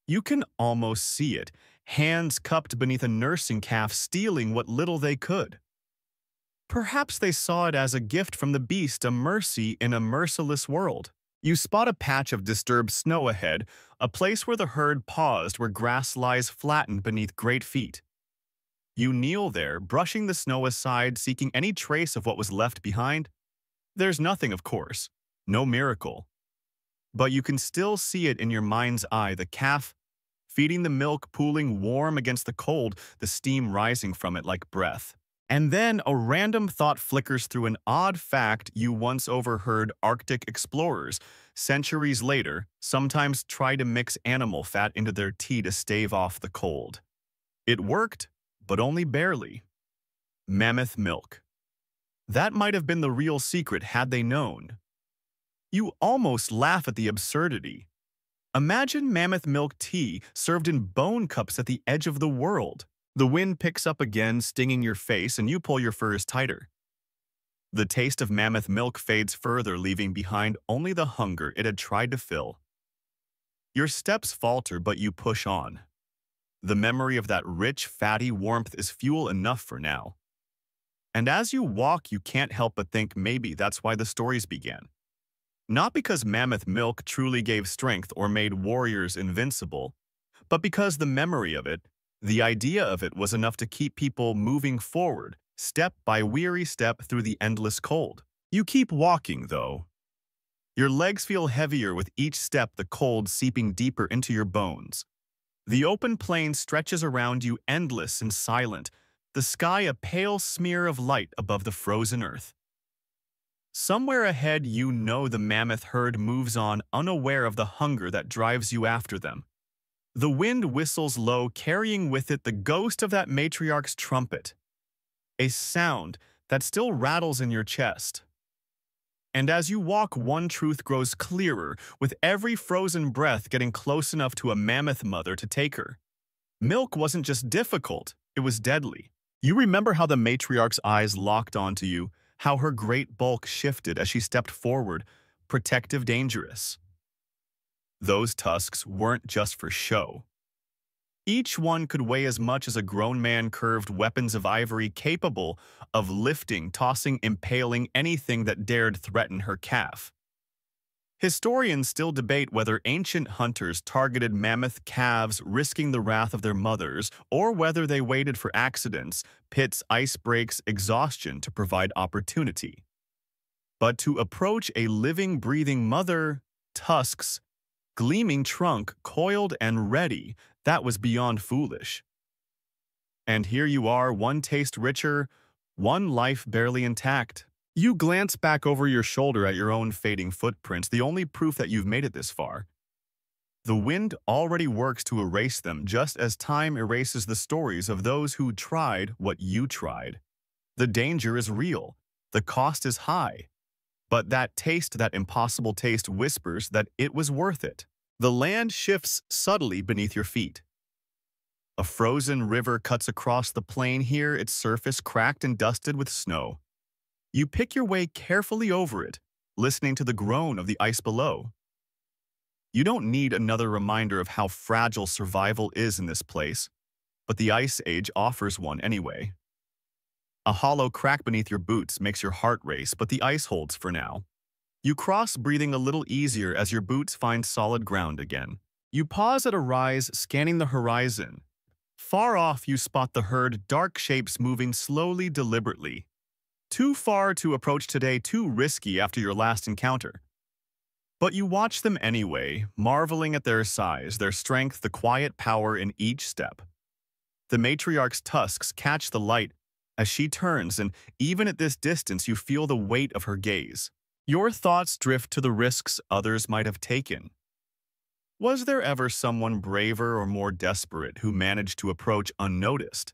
You can almost see it, hands cupped beneath a nursing calf, stealing what little they could. Perhaps they saw it as a gift from the beast, a mercy in a merciless world. You spot a patch of disturbed snow ahead, a place where the herd paused, where grass lies flattened beneath great feet. You kneel there, brushing the snow aside, seeking any trace of what was left behind. There's nothing, of course, no miracle. But you can still see it in your mind's eye, the calf feeding the milk, pooling warm against the cold, the steam rising from it like breath. And then a random thought flickers through, an odd fact you once overheard Arctic explorers, centuries later, sometimes try to mix animal fat into their tea to stave off the cold. It worked, but only barely. Mammoth milk. That might have been the real secret had they known. You almost laugh at the absurdity. Imagine mammoth milk tea served in bone cups at the edge of the world. The wind picks up again, stinging your face, and you pull your furs tighter. The taste of mammoth milk fades further, leaving behind only the hunger it had tried to fill. Your steps falter, but you push on. The memory of that rich, fatty warmth is fuel enough for now. And as you walk, you can't help but think maybe that's why the stories began. Not because mammoth milk truly gave strength or made warriors invincible, but because the memory of it, the idea of it, was enough to keep people moving forward, step by weary step through the endless cold. You keep walking, though. Your legs feel heavier with each step, the cold seeping deeper into your bones. The open plain stretches around you, endless and silent, the sky a pale smear of light above the frozen earth. Somewhere ahead, you know the mammoth herd moves on, unaware of the hunger that drives you after them. The wind whistles low, carrying with it the ghost of that matriarch's trumpet, a sound that still rattles in your chest. And as you walk, one truth grows clearer, with every frozen breath getting close enough to a mammoth mother to take her. Milk wasn't just difficult, it was deadly. You remember how the matriarch's eyes locked onto you, how her great bulk shifted as she stepped forward, protective, dangerous. Those tusks weren't just for show. Each one could weigh as much as a grown man, curved weapons of ivory capable of lifting, tossing, impaling anything that dared threaten her calf. Historians still debate whether ancient hunters targeted mammoth calves risking the wrath of their mothers, or whether they waited for accidents, pits, ice breaks, exhaustion to provide opportunity. But to approach a living, breathing mother, tusks, gleaming trunk, coiled and ready, that was beyond foolish. And here you are, one taste richer, one life barely intact. You glance back over your shoulder at your own fading footprints, the only proof that you've made it this far. The wind already works to erase them, just as time erases the stories of those who tried what you tried. The danger is real. The cost is high. But that taste, that impossible taste, whispers that it was worth it. The land shifts subtly beneath your feet. A frozen river cuts across the plain here, its surface cracked and dusted with snow. You pick your way carefully over it, listening to the groan of the ice below. You don't need another reminder of how fragile survival is in this place, but the Ice Age offers one anyway. A hollow crack beneath your boots makes your heart race, but the ice holds for now. You cross, breathing a little easier as your boots find solid ground again. You pause at a rise, scanning the horizon. Far off, you spot the herd, dark shapes moving slowly, deliberately. Too far to approach today, too risky after your last encounter. But you watch them anyway, marveling at their size, their strength, the quiet power in each step. The matriarch's tusks catch the light as she turns, and even at this distance, you feel the weight of her gaze. Your thoughts drift to the risks others might have taken. Was there ever someone braver or more desperate who managed to approach unnoticed?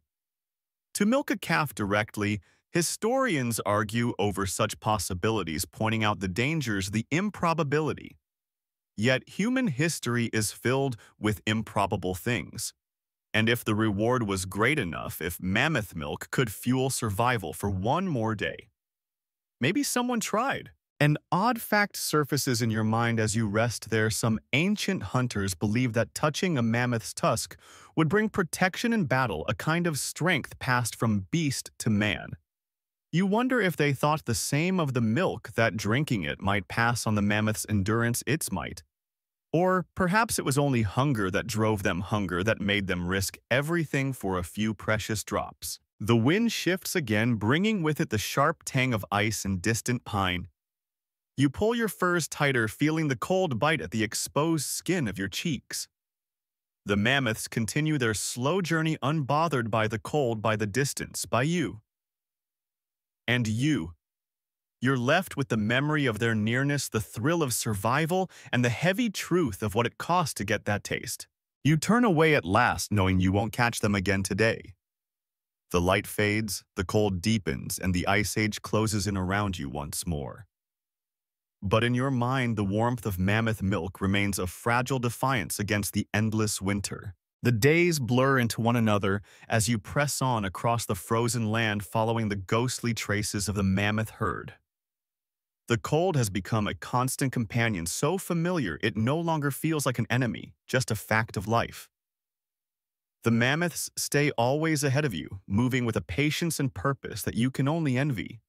To milk a calf directly, historians argue over such possibilities, pointing out the dangers, the improbability. Yet human history is filled with improbable things. And if the reward was great enough, if mammoth milk could fuel survival for one more day, maybe someone tried. An odd fact surfaces in your mind as you rest there. Some ancient hunters believed that touching a mammoth's tusk would bring protection in battle, a kind of strength passed from beast to man. You wonder if they thought the same of the milk, that drinking it might pass on the mammoth's endurance its might. Or perhaps it was only hunger that drove them, hunger that made them risk everything for a few precious drops. The wind shifts again, bringing with it the sharp tang of ice and distant pine. You pull your furs tighter, feeling the cold bite at the exposed skin of your cheeks. The mammoths continue their slow journey, unbothered by the cold, by the distance, by you. And you're left with the memory of their nearness, the thrill of survival, and the heavy truth of what it cost to get that taste. You turn away at last, knowing you won't catch them again today. The light fades, the cold deepens, and the Ice Age closes in around you once more. But in your mind, the warmth of mammoth milk remains a fragile defiance against the endless winter. The days blur into one another as you press on across the frozen land, following the ghostly traces of the mammoth herd. The cold has become a constant companion, so familiar it no longer feels like an enemy, just a fact of life. The mammoths stay always ahead of you, moving with a patience and purpose that you can only envy.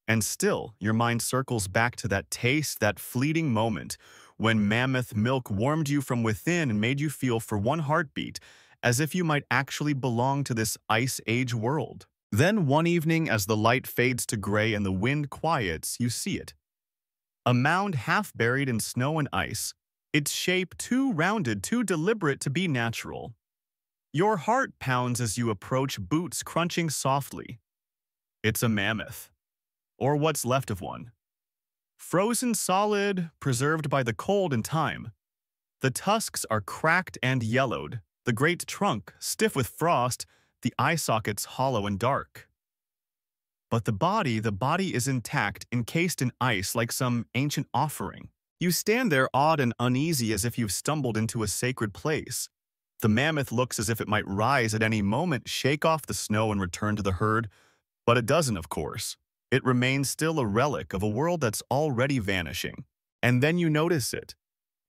And still, your mind circles back to that taste, that fleeting moment when mammoth milk warmed you from within and made you feel for one heartbeat as if you might actually belong to this Ice Age world. Then one evening, as the light fades to gray and the wind quiets, you see it. A mound half buried in snow and ice, its shape too rounded, too deliberate to be natural. Your heart pounds as you approach, boots crunching softly. It's a mammoth. Or what's left of one. Frozen solid, preserved by the cold and time. The tusks are cracked and yellowed, the great trunk stiff with frost, the eye sockets hollow and dark. But the body is intact, encased in ice like some ancient offering. You stand there awed and uneasy as if you've stumbled into a sacred place. The mammoth looks as if it might rise at any moment, shake off the snow and return to the herd, but it doesn't, of course. It remains still a relic of a world that's already vanishing. And then you notice it.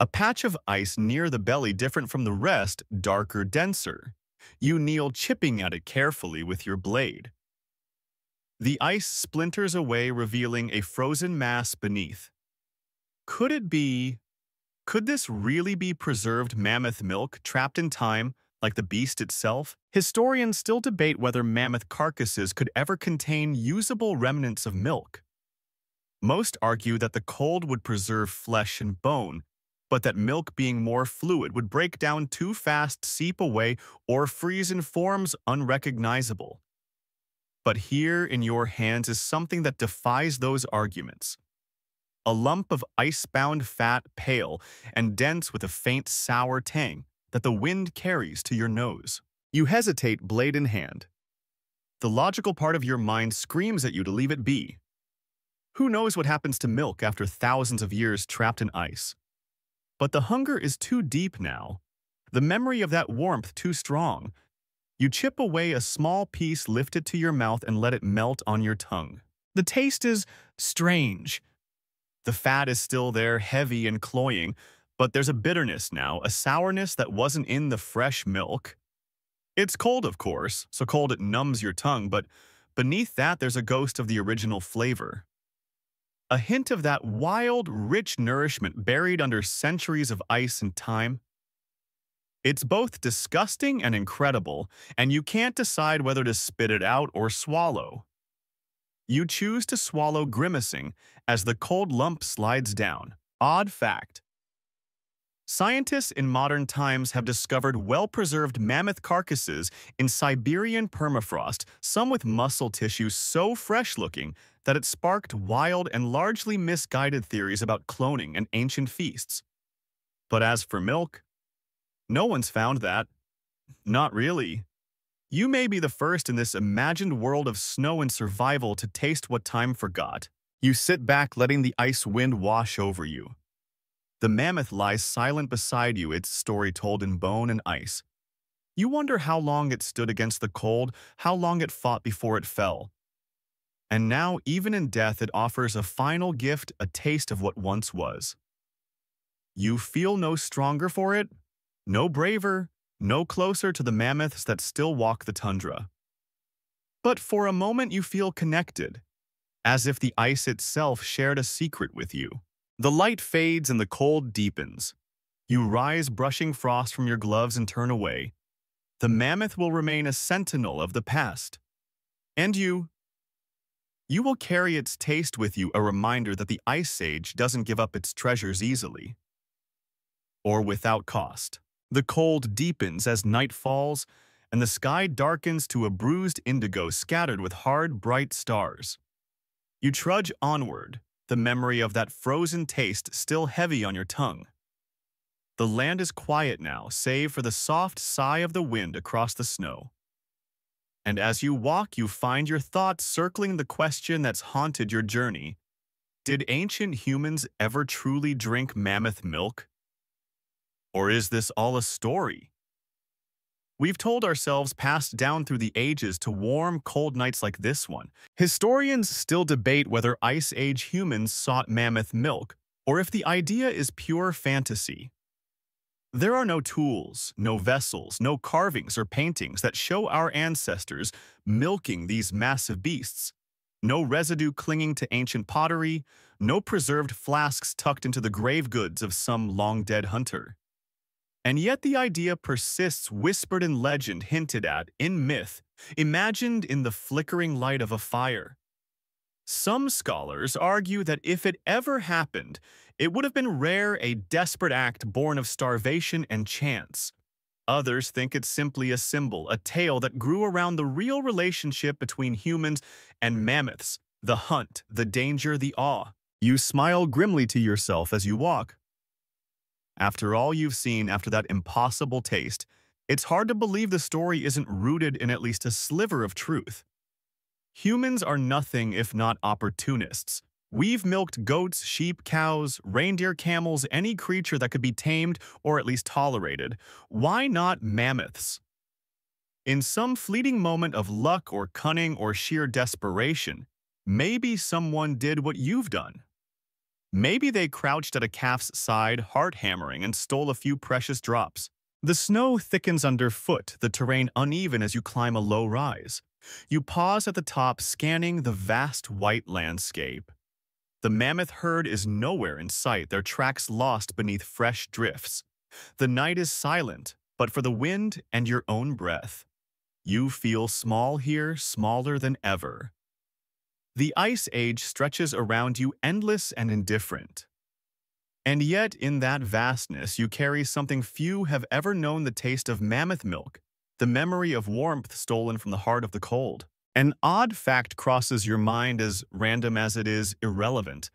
A patch of ice near the belly, different from the rest, darker, denser. You kneel, chipping at it carefully with your blade. The ice splinters away, revealing a frozen mass beneath. Could it be? Could this really be preserved mammoth milk, trapped in time, like the beast itself? Historians still debate whether mammoth carcasses could ever contain usable remnants of milk. Most argue that the cold would preserve flesh and bone, but that milk, being more fluid, would break down too fast, seep away, or freeze in forms unrecognizable. But here in your hands is something that defies those arguments. A lump of ice-bound fat, pale and dense with a faint sour tang that the wind carries to your nose. You hesitate, blade in hand. The logical part of your mind screams at you to leave it be. Who knows what happens to milk after thousands of years trapped in ice? But the hunger is too deep now, the memory of that warmth too strong. You chip away a small piece, lift it to your mouth, and let it melt on your tongue. The taste is strange. The fat is still there, heavy and cloying, but there's a bitterness now, a sourness that wasn't in the fresh milk. It's cold, of course, so cold it numbs your tongue, but beneath that there's a ghost of the original flavor. A hint of that wild, rich nourishment buried under centuries of ice and time. It's both disgusting and incredible, and you can't decide whether to spit it out or swallow. You choose to swallow, grimacing, as the cold lump slides down. Odd fact. Scientists in modern times have discovered well-preserved mammoth carcasses in Siberian permafrost, some with muscle tissue so fresh-looking that it sparked wild and largely misguided theories about cloning and ancient feasts. But as for milk, no one's found that. Not really. You may be the first in this imagined world of snow and survival to taste what time forgot. You sit back, letting the ice wind wash over you. The mammoth lies silent beside you, its story told in bone and ice. You wonder how long it stood against the cold, how long it fought before it fell. And now, even in death, it offers a final gift, a taste of what once was. You feel no stronger for it, no braver, no closer to the mammoths that still walk the tundra. But for a moment you feel connected, as if the ice itself shared a secret with you. The light fades and the cold deepens. You rise, brushing frost from your gloves, and turn away. The mammoth will remain a sentinel of the past. And you will carry its taste with you, a reminder that the Ice Age doesn't give up its treasures easily. Or without cost. The cold deepens as night falls, and the sky darkens to a bruised indigo scattered with hard, bright stars. You trudge onward, the memory of that frozen taste still heavy on your tongue. The land is quiet now, save for the soft sigh of the wind across the snow. And as you walk, you find your thoughts circling the question that's haunted your journey. Did ancient humans ever truly drink mammoth milk? Or is this all a story? We've told ourselves, passed down through the ages to warm, cold nights like this one. Historians still debate whether Ice Age humans sought mammoth milk, or if the idea is pure fantasy. There are no tools, no vessels, no carvings or paintings that show our ancestors milking these massive beasts. No residue clinging to ancient pottery, no preserved flasks tucked into the grave goods of some long-dead hunter. And yet the idea persists, whispered in legend, hinted at in myth, imagined in the flickering light of a fire. Some scholars argue that if it ever happened, it would have been rare, a desperate act born of starvation and chance. Others think it's simply a symbol, a tale that grew around the real relationship between humans and mammoths, the hunt, the danger, the awe. You smile grimly to yourself as you walk. After all you've seen, after that impossible taste, it's hard to believe the story isn't rooted in at least a sliver of truth. Humans are nothing if not opportunists. We've milked goats, sheep, cows, reindeer, camels, any creature that could be tamed or at least tolerated. Why not mammoths? In some fleeting moment of luck or cunning or sheer desperation, maybe someone did what you've done. Maybe they crouched at a calf's side, heart-hammering, and stole a few precious drops. The snow thickens underfoot, the terrain uneven as you climb a low rise. You pause at the top, scanning the vast white landscape. The mammoth herd is nowhere in sight, their tracks lost beneath fresh drifts. The night is silent, but for the wind and your own breath. You feel small here, smaller than ever. The ice age stretches around you, endless and indifferent. And yet, in that vastness, you carry something few have ever known: the taste of mammoth milk, the memory of warmth stolen from the heart of the cold. An odd fact crosses your mind, as random as it is irrelevant.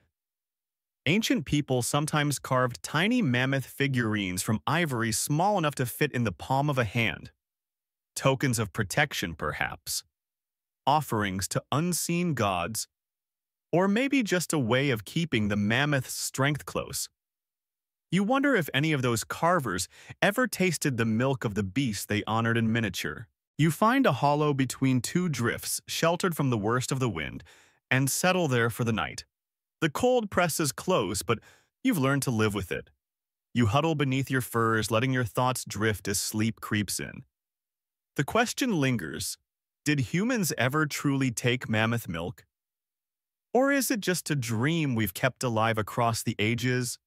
Ancient people sometimes carved tiny mammoth figurines from ivory small enough to fit in the palm of a hand. Tokens of protection, perhaps. Offerings to unseen gods. Or maybe just a way of keeping the mammoth's strength close. You wonder if any of those carvers ever tasted the milk of the beast they honored in miniature. You find a hollow between two drifts, sheltered from the worst of the wind, and settle there for the night. The cold presses close, but you've learned to live with it. You huddle beneath your furs, letting your thoughts drift as sleep creeps in. The question lingers: did humans ever truly take mammoth milk? Or is it just a dream we've kept alive across the ages?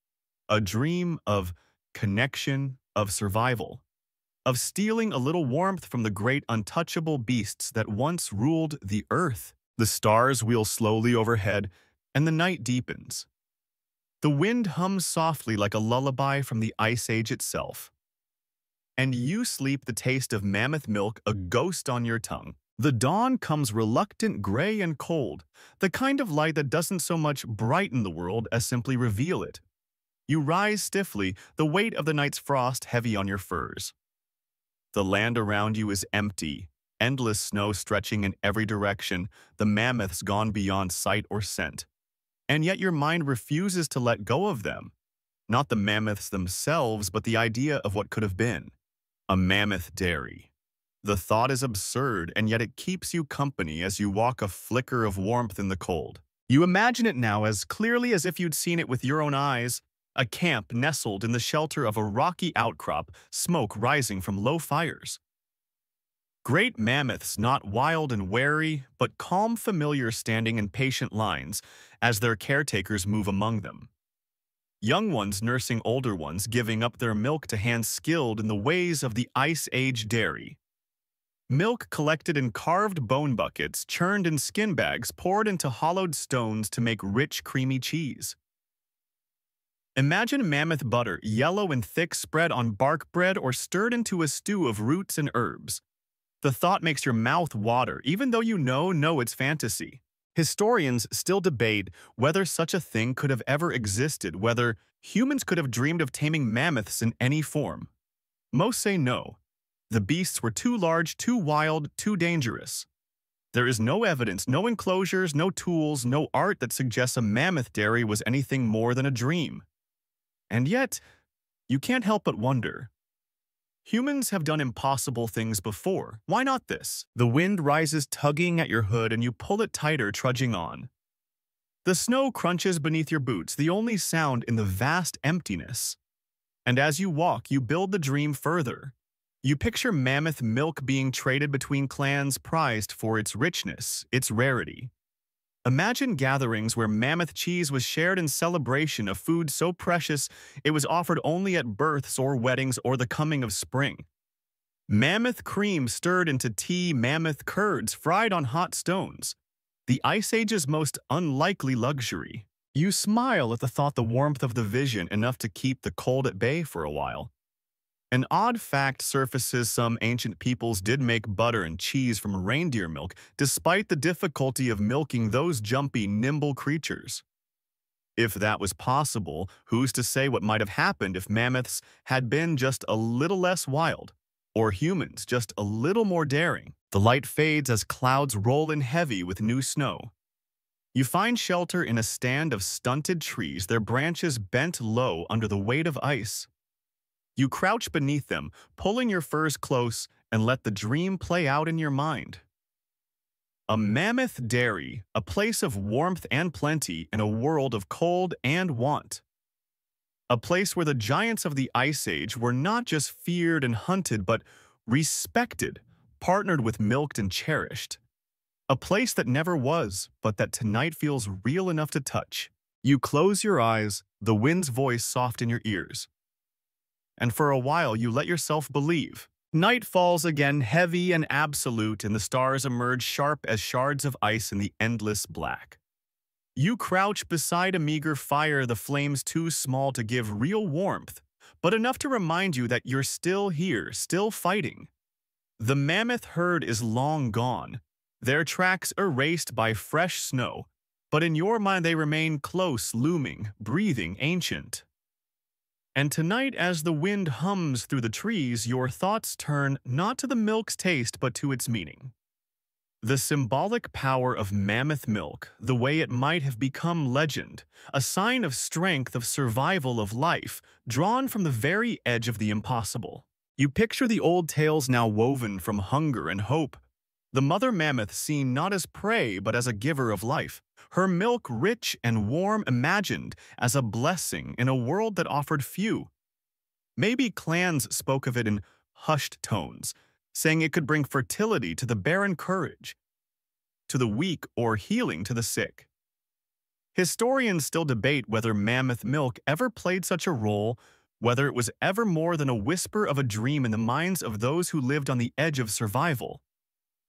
A dream of connection, of survival, of stealing a little warmth from the great untouchable beasts that once ruled the earth. The stars wheel slowly overhead, and the night deepens. The wind hums softly like a lullaby from the ice age itself. And you sleep, the taste of mammoth milk a ghost on your tongue. The dawn comes reluctant, gray and cold, the kind of light that doesn't so much brighten the world as simply reveal it. You rise stiffly, the weight of the night's frost heavy on your furs. The land around you is empty, endless snow stretching in every direction, the mammoths gone beyond sight or scent. And yet your mind refuses to let go of them. Not the mammoths themselves, but the idea of what could have been. A mammoth dairy. The thought is absurd, and yet it keeps you company as you walk, a flicker of warmth in the cold. You imagine it now as clearly as if you'd seen it with your own eyes. A camp nestled in the shelter of a rocky outcrop, smoke rising from low fires. Great mammoths, not wild and wary, but calm, familiar, standing in patient lines as their caretakers move among them. Young ones nursing older ones, giving up their milk to hands skilled in the ways of the Ice Age dairy. Milk collected in carved bone buckets, churned in skin bags, poured into hollowed stones to make rich, creamy cheese. Imagine mammoth butter, yellow and thick, spread on bark bread or stirred into a stew of roots and herbs. The thought makes your mouth water, even though you know it's fantasy. Historians still debate whether such a thing could have ever existed, whether humans could have dreamed of taming mammoths in any form. Most say no. The beasts were too large, too wild, too dangerous. There is no evidence, no enclosures, no tools, no art that suggests a mammoth dairy was anything more than a dream. And yet, you can't help but wonder. Humans have done impossible things before. Why not this? The wind rises, tugging at your hood, and you pull it tighter, trudging on. The snow crunches beneath your boots, the only sound in the vast emptiness. And as you walk, you build the dream further. You picture mammoth milk being traded between clans, prized for its richness, its rarity. Imagine gatherings where mammoth cheese was shared in celebration of food so precious it was offered only at births or weddings or the coming of spring. Mammoth cream stirred into tea, mammoth curds fried on hot stones. The Ice Age's most unlikely luxury. You smile at the thought, the warmth of the vision, enough to keep the cold at bay for a while. An odd fact surfaces: some ancient peoples did make butter and cheese from reindeer milk, despite the difficulty of milking those jumpy, nimble creatures. If that was possible, who's to say what might have happened if mammoths had been just a little less wild, or humans just a little more daring? The light fades as clouds roll in heavy with new snow. You find shelter in a stand of stunted trees, their branches bent low under the weight of ice. You crouch beneath them, pulling your furs close, and let the dream play out in your mind. A mammoth dairy, a place of warmth and plenty in a world of cold and want. A place where the giants of the Ice Age were not just feared and hunted, but respected, partnered with, milked, and cherished. A place that never was, but that tonight feels real enough to touch. You close your eyes, the wind's voice soft in your ears. And for a while you let yourself believe. Night falls again, heavy and absolute, and the stars emerge sharp as shards of ice in the endless black. You crouch beside a meager fire, the flames too small to give real warmth, but enough to remind you that you're still here, still fighting. The mammoth herd is long gone, their tracks erased by fresh snow, but in your mind they remain close, looming, breathing, ancient. And tonight, as the wind hums through the trees, your thoughts turn not to the milk's taste, but to its meaning. The symbolic power of mammoth milk, the way it might have become legend, a sign of strength, of survival, of life, drawn from the very edge of the impossible. You picture the old tales now woven from hunger and hope. The mother mammoth seen not as prey, but as a giver of life. Her milk, rich and warm, imagined as a blessing in a world that offered few. Maybe clans spoke of it in hushed tones, saying it could bring fertility to the barren, courage to the weak, or healing to the sick. Historians still debate whether mammoth milk ever played such a role, whether it was ever more than a whisper of a dream in the minds of those who lived on the edge of survival.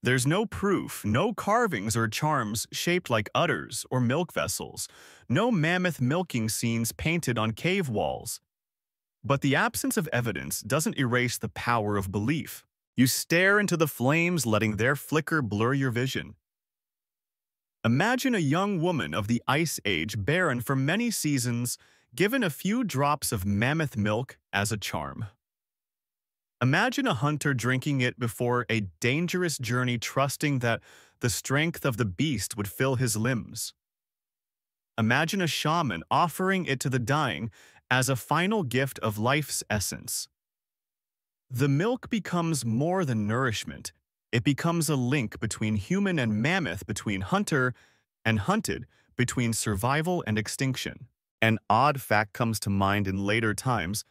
There's no proof, no carvings or charms shaped like udders or milk vessels, no mammoth milking scenes painted on cave walls. But the absence of evidence doesn't erase the power of belief. You stare into the flames, letting their flicker blur your vision. Imagine a young woman of the Ice Age, barren for many seasons, given a few drops of mammoth milk as a charm. Imagine a hunter drinking it before a dangerous journey, trusting that the strength of the beast would fill his limbs. Imagine a shaman offering it to the dying as a final gift of life's essence. The milk becomes more than nourishment. It becomes a link between human and mammoth, between hunter and hunted, between survival and extinction. An odd fact comes to mind in later times.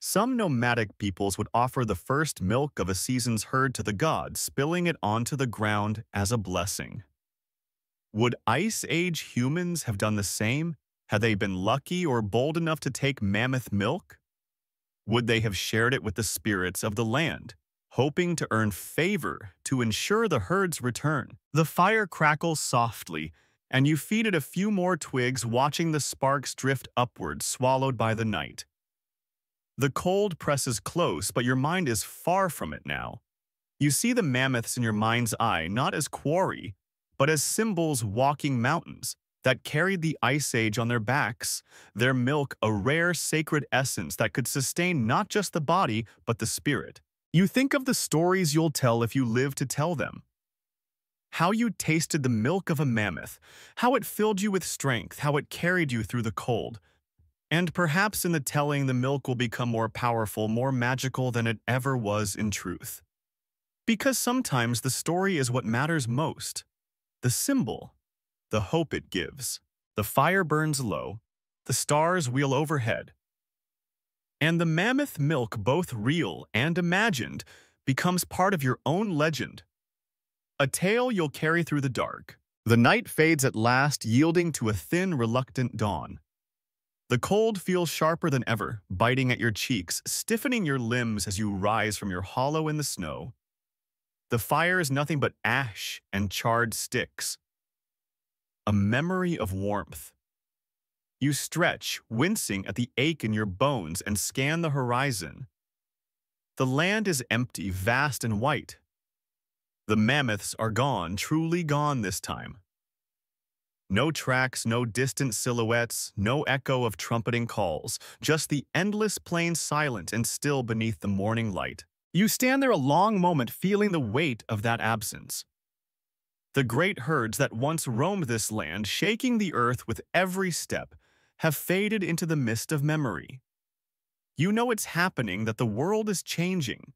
Some nomadic peoples would offer the first milk of a season's herd to the gods, spilling it onto the ground as a blessing. Would Ice Age humans have done the same? Had they been lucky or bold enough to take mammoth milk? Would they have shared it with the spirits of the land, hoping to earn favor to ensure the herd's return? The fire crackles softly, and you feed it a few more twigs, watching the sparks drift upward, swallowed by the night. The cold presses close, but your mind is far from it now. You see the mammoths in your mind's eye not as quarry, but as symbols walking mountains that carried the Ice Age on their backs, their milk a rare sacred essence that could sustain not just the body, but the spirit. You think of the stories you'll tell if you live to tell them. How you tasted the milk of a mammoth, how it filled you with strength, how it carried you through the cold. And perhaps in the telling, the milk will become more powerful, more magical than it ever was in truth. Because sometimes the story is what matters most. The symbol, the hope it gives. The fire burns low, the stars wheel overhead. And the mammoth milk, both real and imagined, becomes part of your own legend. A tale you'll carry through the dark. The night fades at last, yielding to a thin, reluctant dawn. The cold feels sharper than ever, biting at your cheeks, stiffening your limbs as you rise from your hollow in the snow. The fire is nothing but ash and charred sticks. A memory of warmth. You stretch, wincing at the ache in your bones, and scan the horizon. The land is empty, vast and white. The mammoths are gone, truly gone this time. No tracks, no distant silhouettes, no echo of trumpeting calls, just the endless plain silent and still beneath the morning light. You stand there a long moment feeling the weight of that absence. The great herds that once roamed this land, shaking the earth with every step, have faded into the mist of memory. You know it's happening, that the world is changing.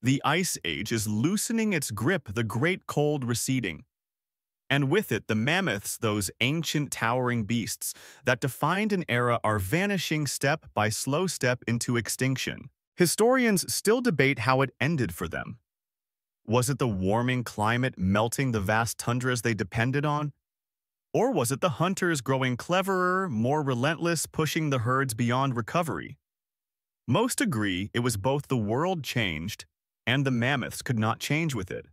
The ice age is loosening its grip, the great cold receding. And with it, the mammoths, those ancient towering beasts that defined an era, are vanishing step by slow step into extinction. Historians still debate how it ended for them. Was it the warming climate melting the vast tundras they depended on? Or was it the hunters growing cleverer, more relentless, pushing the herds beyond recovery? Most agree it was both. The world changed, and the mammoths could not change with it.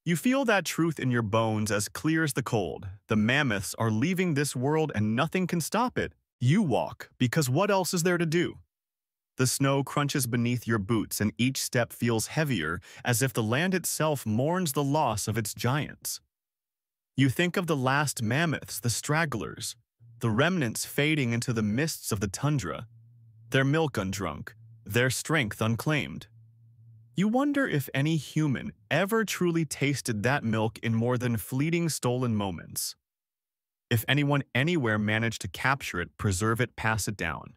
You feel that truth in your bones as clear as the cold. The mammoths are leaving this world and nothing can stop it. You walk, because what else is there to do? The snow crunches beneath your boots and each step feels heavier, as if the land itself mourns the loss of its giants. You think of the last mammoths, the stragglers, the remnants fading into the mists of the tundra, their milk undrunk, their strength unclaimed. You wonder if any human ever truly tasted that milk in more than fleeting stolen moments. If anyone anywhere managed to capture it, preserve it, pass it down.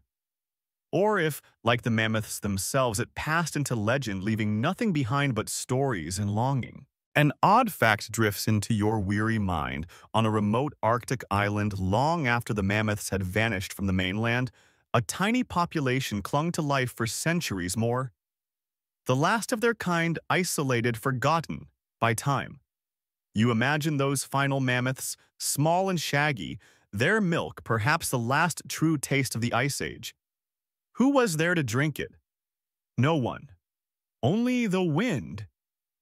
Or if, like the mammoths themselves, it passed into legend, leaving nothing behind but stories and longing. An odd fact drifts into your weary mind. On a remote Arctic island, long after the mammoths had vanished from the mainland, a tiny population clung to life for centuries more. The last of their kind, isolated, forgotten by time. You imagine those final mammoths, small and shaggy, their milk perhaps the last true taste of the Ice Age. Who was there to drink it? No one. Only the wind,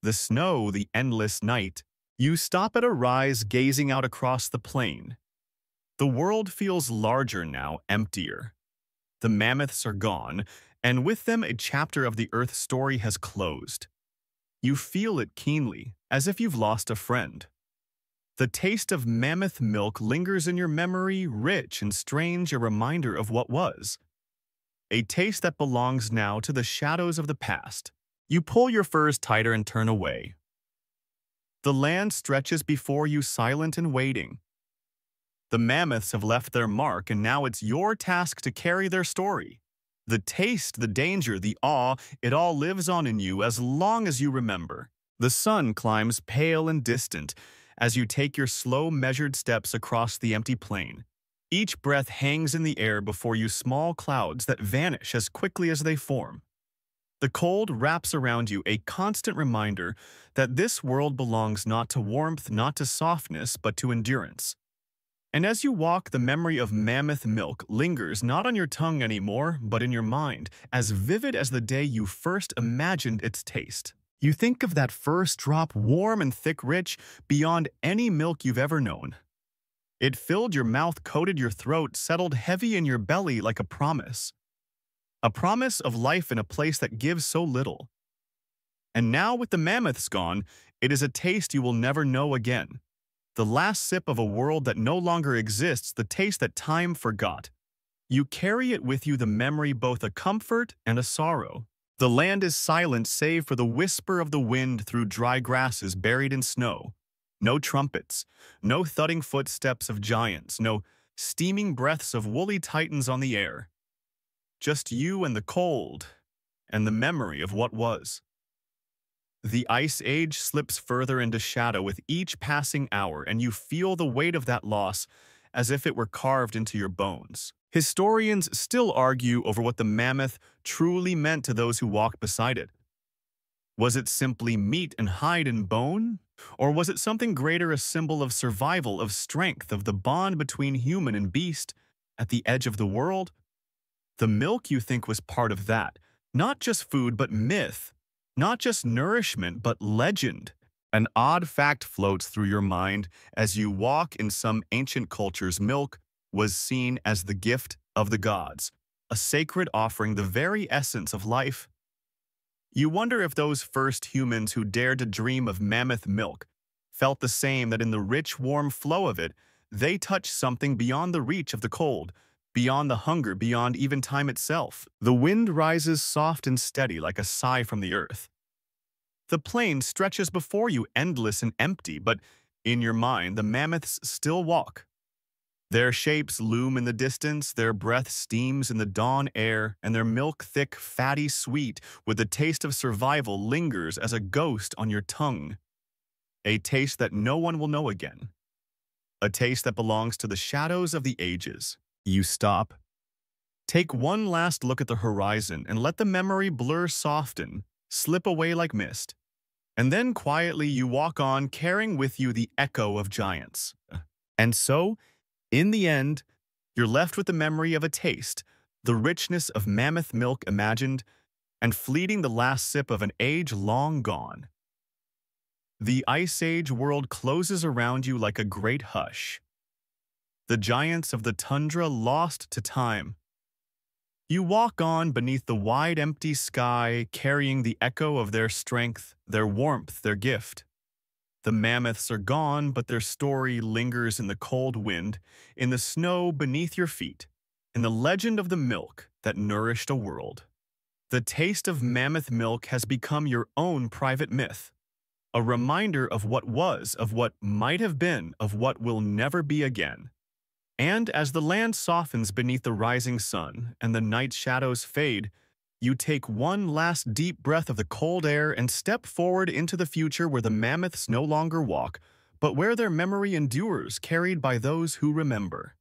the snow, the endless night. You stop at a rise, gazing out across the plain. The world feels larger now, emptier. The mammoths are gone, and with them a chapter of the Earth's story has closed. You feel it keenly, as if you've lost a friend. The taste of mammoth milk lingers in your memory, rich and strange, a reminder of what was. A taste that belongs now to the shadows of the past. You pull your furs tighter and turn away. The land stretches before you, silent and waiting. The mammoths have left their mark, and now it's your task to carry their story. The taste, the danger, the awe, it all lives on in you as long as you remember. The sun climbs pale and distant as you take your slow, measured steps across the empty plain. Each breath hangs in the air before you, small clouds that vanish as quickly as they form. The cold wraps around you, a constant reminder that this world belongs not to warmth, not to softness, but to endurance. And as you walk, the memory of mammoth milk lingers not on your tongue anymore, but in your mind, as vivid as the day you first imagined its taste. You think of that first drop, warm and thick, rich, beyond any milk you've ever known. It filled your mouth, coated your throat, settled heavy in your belly like a promise. A promise of life in a place that gives so little. And now, with the mammoths gone, it is a taste you will never know again. The last sip of a world that no longer exists, the taste that time forgot. You carry it with you, the memory, both a comfort and a sorrow. The land is silent save for the whisper of the wind through dry grasses buried in snow. No trumpets, no thudding footsteps of giants, no steaming breaths of woolly titans on the air. Just you and the cold, and the memory of what was. The Ice Age slips further into shadow with each passing hour, and you feel the weight of that loss as if it were carved into your bones. Historians still argue over what the mammoth truly meant to those who walked beside it. Was it simply meat and hide and bone? Or was it something greater, a symbol of survival, of strength, of the bond between human and beast at the edge of the world? The milk, you think, was part of that. Not just food, but myth. Not just nourishment, but legend. An odd fact floats through your mind as you walk. In some ancient cultures, milk was seen as the gift of the gods, a sacred offering, the very essence of life. You wonder if those first humans who dared to dream of mammoth milk felt the same, that in the rich, warm flow of it, They touch something beyond the reach of the cold, beyond the hunger, beyond even time itself. The wind rises soft and steady like a sigh from the earth. The plain stretches before you, endless and empty, but in your mind the mammoths still walk. Their shapes loom in the distance, their breath steams in the dawn air, and their milk thick, fatty, sweet, with the taste of survival lingers as a ghost on your tongue. A taste that no one will know again. A taste that belongs to the shadows of the ages. You stop. Take one last look at the horizon and let the memory blur soften, slip away like mist. And then quietly you walk on, carrying with you the echo of giants. And so, in the end, you're left with the memory of a taste, the richness of mammoth milk imagined, and fleeting the last sip of an age long gone. The Ice Age world closes around you like a great hush. The giants of the tundra lost to time. You walk on beneath the wide empty sky, carrying the echo of their strength, their warmth, their gift. The mammoths are gone, but their story lingers in the cold wind, in the snow beneath your feet, in the legend of the milk that nourished a world. The taste of mammoth milk has become your own private myth, a reminder of what was, of what might have been, of what will never be again. And as the land softens beneath the rising sun and the night shadows fade, you take one last deep breath of the cold air and step forward into the future where the mammoths no longer walk, but where their memory endures, carried by those who remember.